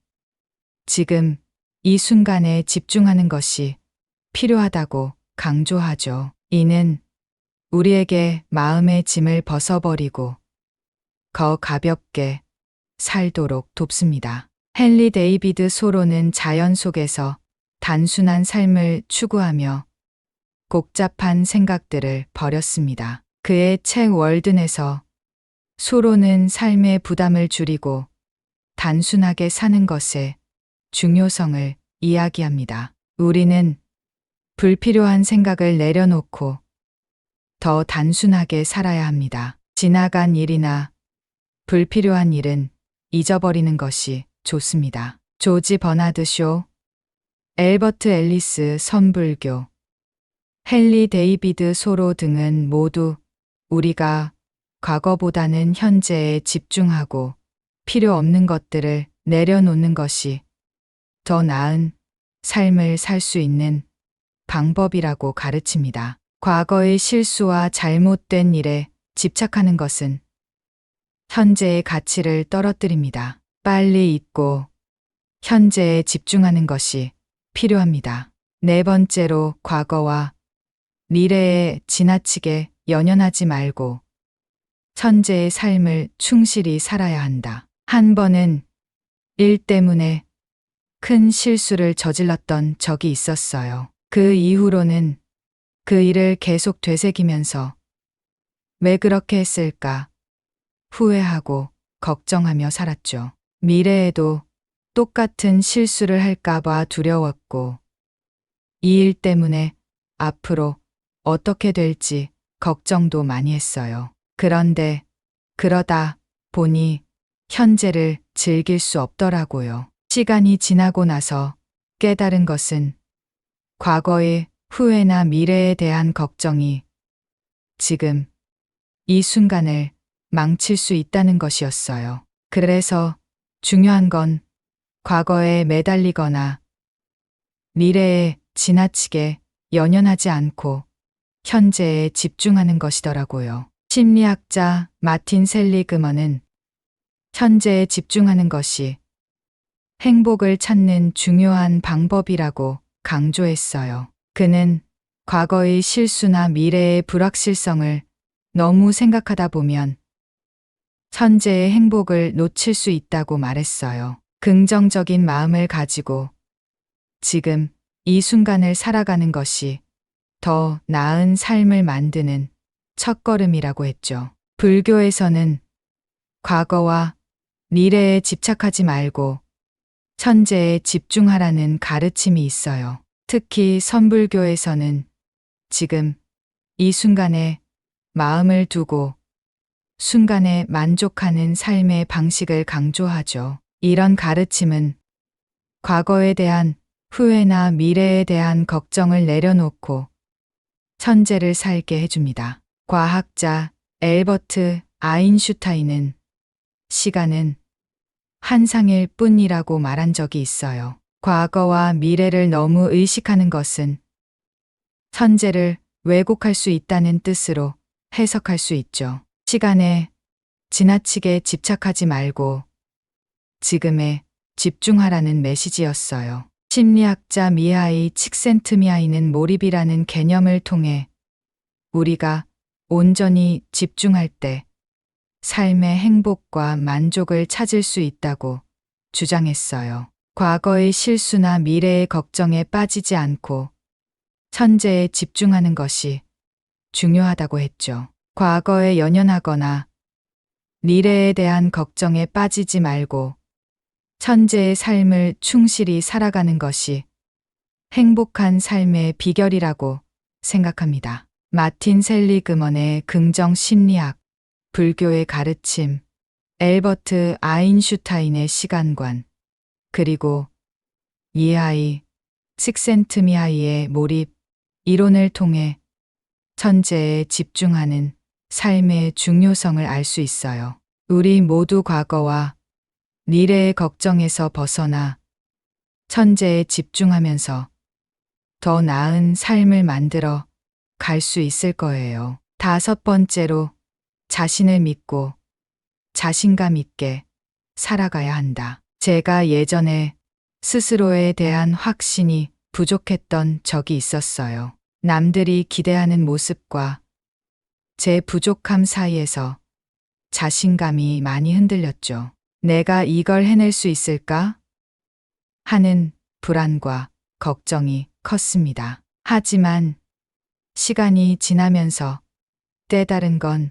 지금 이 순간에 집중하는 것이 필요하다고 강조하죠. 이는 우리에게 마음의 짐을 벗어버리고 더 가볍게 살도록 돕습니다. 헨리 데이비드 소로는 자연 속에서 단순한 삶을 추구하며 복잡한 생각들을 버렸습니다. 그의 책 월든에서 소로는 삶의 부담을 줄이고 단순하게 사는 것의 중요성을 이야기합니다. 우리는 불필요한 생각을 내려놓고 더 단순하게 살아야 합니다. 지나간 일이나 불필요한 일은 잊어버리는 것이 좋습니다. 조지 버나드 쇼, 엘버트 앨리스 선불교, 헨리 데이비드 소로 등은 모두 우리가 과거보다는 현재에 집중하고 필요 없는 것들을 내려놓는 것이 더 나은 삶을 살 수 있는 방법이라고 가르칩니다. 과거의 실수와 잘못된 일에 집착하는 것은 현재의 가치를 떨어뜨립니다. 빨리 잊고 현재에 집중하는 것이 필요합니다. 네 번째로 과거와 미래에 지나치게 연연하지 말고 현재의 삶을 충실히 살아야 한다. 한 번은 일 때문에 큰 실수를 저질렀던 적이 있었어요. 그 이후로는 그 일을 계속 되새기면서 왜 그렇게 했을까 후회하고 걱정하며 살았죠. 미래에도 똑같은 실수를 할까봐 두려웠고 이 일 때문에 앞으로 어떻게 될지 걱정도 많이 했어요. 그런데 그러다 보니 현재를 즐길 수 없더라고요. 시간이 지나고 나서 깨달은 것은 과거의 후회나 미래에 대한 걱정이 지금 이 순간을 망칠 수 있다는 것이었어요. 그래서 중요한 건 과거에 매달리거나 미래에 지나치게 연연하지 않고 현재에 집중하는 것이더라고요. 심리학자 마틴 셀리그먼은 현재에 집중하는 것이 행복을 찾는 중요한 방법이라고 강조했어요. 그는 과거의 실수나 미래의 불확실성을 너무 생각하다 보면 현재의 행복을 놓칠 수 있다고 말했어요. 긍정적인 마음을 가지고 지금 이 순간을 살아가는 것이 더 나은 삶을 만드는 첫걸음이라고 했죠. 불교에서는 과거와 미래에 집착하지 말고 현재에 집중하라는 가르침이 있어요. 특히 선불교에서는 지금 이 순간에 마음을 두고 순간에 만족하는 삶의 방식을 강조하죠. 이런 가르침은 과거에 대한 후회나 미래에 대한 걱정을 내려놓고 현재를 살게 해줍니다. 과학자 엘버트 아인슈타인은 시간은 환상일 뿐이라고 말한 적이 있어요. 과거와 미래를 너무 의식하는 것은 현재를 왜곡할 수 있다는 뜻으로 해석할 수 있죠. 시간에 지나치게 집착하지 말고 지금에 집중하라는 메시지였어요. 심리학자 미하이 칙센트미하이는 몰입이라는 개념을 통해 우리가 온전히 집중할 때 삶의 행복과 만족을 찾을 수 있다고 주장했어요. 과거의 실수나 미래의 걱정에 빠지지 않고 현재에 집중하는 것이 중요하다고 했죠. 과거에 연연하거나 미래에 대한 걱정에 빠지지 말고 현재의 삶을 충실히 살아가는 것이 행복한 삶의 비결이라고 생각합니다. 마틴 셀리그먼의 긍정 심리학, 불교의 가르침, 엘버트 아인슈타인의 시간관, 그리고 미하이 칙센트미하이의 몰입 이론을 통해 현재에 집중하는 삶의 중요성을 알 수 있어요. 우리 모두 과거와 미래의 걱정에서 벗어나 현재에 집중하면서 더 나은 삶을 만들어 갈 수 있을 거예요. 5번째로 자신을 믿고 자신감 있게 살아가야 한다. 제가 예전에 스스로에 대한 확신이 부족했던 적이 있었어요. 남들이 기대하는 모습과 제 부족함 사이에서 자신감이 많이 흔들렸죠. 내가 이걸 해낼 수 있을까? 하는 불안과 걱정이 컸습니다. 하지만 시간이 지나면서 깨달은 건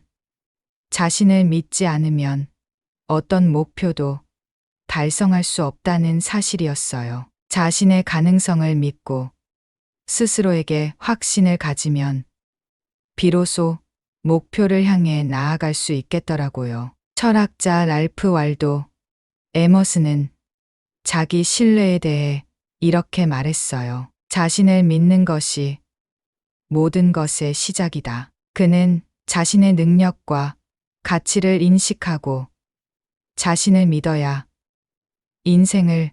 자신을 믿지 않으면 어떤 목표도 달성할 수 없다는 사실이었어요. 자신의 가능성을 믿고 스스로에게 확신을 가지면 비로소 목표를 향해 나아갈 수 있겠더라고요. 철학자 랄프 waldo 에머슨은 자기 신뢰에 대해 이렇게 말했어요. 자신을 믿는 것이 모든 것의 시작이다. 그는 자신의 능력과 가치를 인식하고 자신을 믿어야 인생을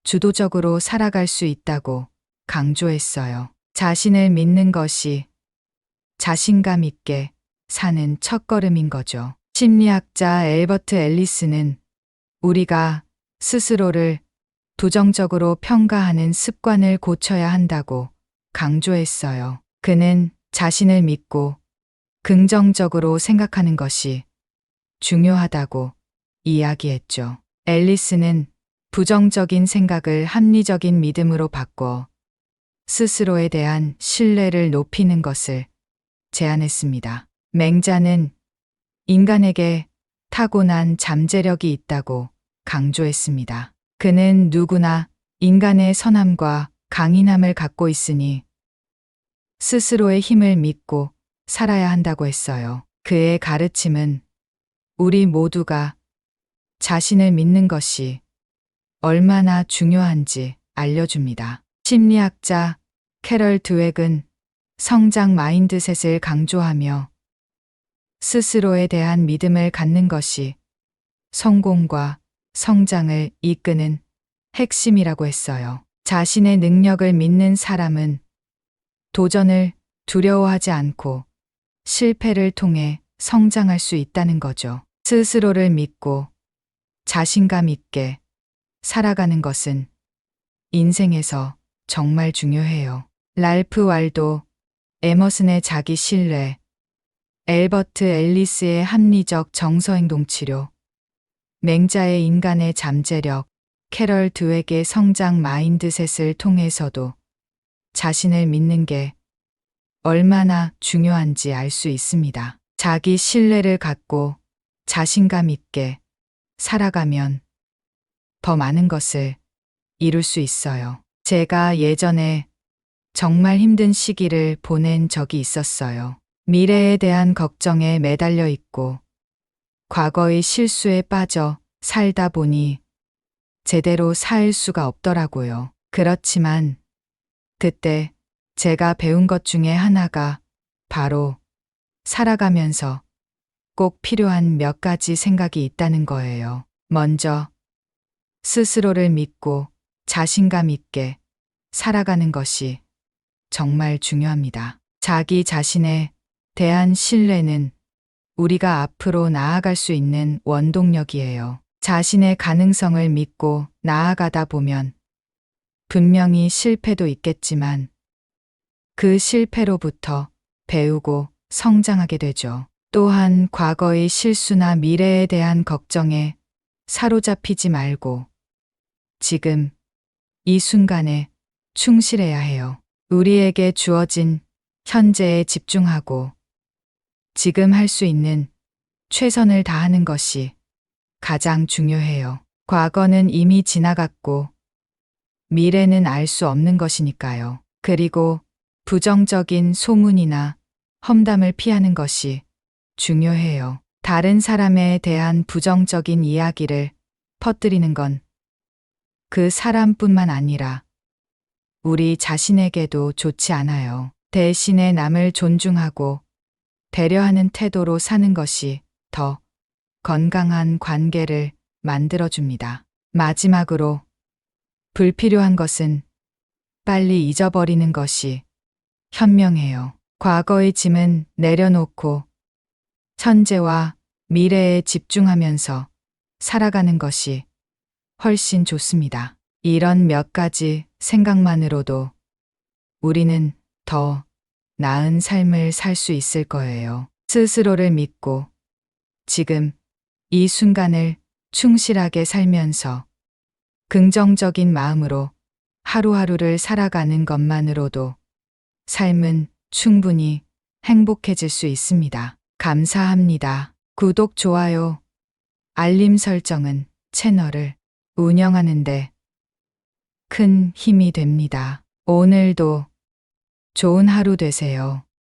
주도적으로 살아갈 수 있다고 강조했어요. 자신을 믿는 것이 자신감 있게 사는 첫걸음인 거죠. 심리학자 엘버트 앨리스는 우리가 스스로를 부정적으로 평가하는 습관을 고쳐야 한다고 강조했어요. 그는 자신을 믿고 긍정적으로 생각하는 것이 중요하다고 이야기했죠. 앨리스는 부정적인 생각을 합리적인 믿음으로 바꿔 스스로에 대한 신뢰를 높이는 것을 제안했습니다. 맹자는 인간에게 타고난 잠재력이 있다고 강조했습니다. 그는 누구나 인간의 선함과 강인함을 갖고 있으니 스스로의 힘을 믿고 살아야 한다고 했어요. 그의 가르침은 우리 모두가 자신을 믿는 것이 얼마나 중요한지 알려줍니다. 심리학자 캐럴 드웩은 성장 마인드셋을 강조하며 스스로에 대한 믿음을 갖는 것이 성공과 성장을 이끄는 핵심이라고 했어요. 자신의 능력을 믿는 사람은 도전을 두려워하지 않고 실패를 통해 성장할 수 있다는 거죠. 스스로를 믿고 자신감 있게 살아가는 것은 인생에서 정말 중요해요. 랄프 waldo 에머슨의 자기 신뢰, 엘버트 앨리스의 합리적 정서행동 치료, 맹자의 인간의 잠재력, 캐럴 드웩의 성장 마인드셋을 통해서도 자신을 믿는 게 얼마나 중요한지 알 수 있습니다. 자기 신뢰를 갖고 자신감 있게 살아가면 더 많은 것을 이룰 수 있어요. 제가 예전에 정말 힘든 시기를 보낸 적이 있었어요. 미래에 대한 걱정에 매달려 있고 과거의 실수에 빠져 살다 보니 제대로 살 수가 없더라고요. 그렇지만 그때 제가 배운 것 중에 하나가 바로 살아가면서 꼭 필요한 몇 가지 생각이 있다는 거예요. 먼저 스스로를 믿고 자신감 있게 살아가는 것이 정말 중요합니다. 자기 자신에 대한 신뢰는 우리가 앞으로 나아갈 수 있는 원동력이에요. 자신의 가능성을 믿고 나아가다 보면 분명히 실패도 있겠지만 그 실패로부터 배우고 성장하게 되죠. 또한 과거의 실수나 미래에 대한 걱정에 사로잡히지 말고 지금 이 순간에 충실해야 해요. 우리에게 주어진 현재에 집중하고 지금 할 수 있는 최선을 다하는 것이 가장 중요해요. 과거는 이미 지나갔고 미래는 알 수 없는 것이니까요. 그리고 부정적인 소문이나 험담을 피하는 것이 중요해요. 다른 사람에 대한 부정적인 이야기를 퍼뜨리는 건 그 사람뿐만 아니라 우리 자신에게도 좋지 않아요. 대신에 남을 존중하고 배려하는 태도로 사는 것이 더 건강한 관계를 만들어줍니다. 마지막으로 불필요한 것은 빨리 잊어버리는 것이 현명해요. 과거의 짐은 내려놓고 현재와 미래에 집중하면서 살아가는 것이 훨씬 좋습니다. 이런 몇 가지 생각만으로도 우리는 더 나은 삶을 살 수 있을 거예요. 스스로를 믿고 지금 이 순간을 충실하게 살면서 긍정적인 마음으로 하루하루를 살아가는 것만으로도 삶은 충분히 행복해질 수 있습니다. 감사합니다. 구독, 좋아요, 알림 설정은 채널을 운영하는데 큰 힘이 됩니다. 오늘도 좋은 하루 되세요.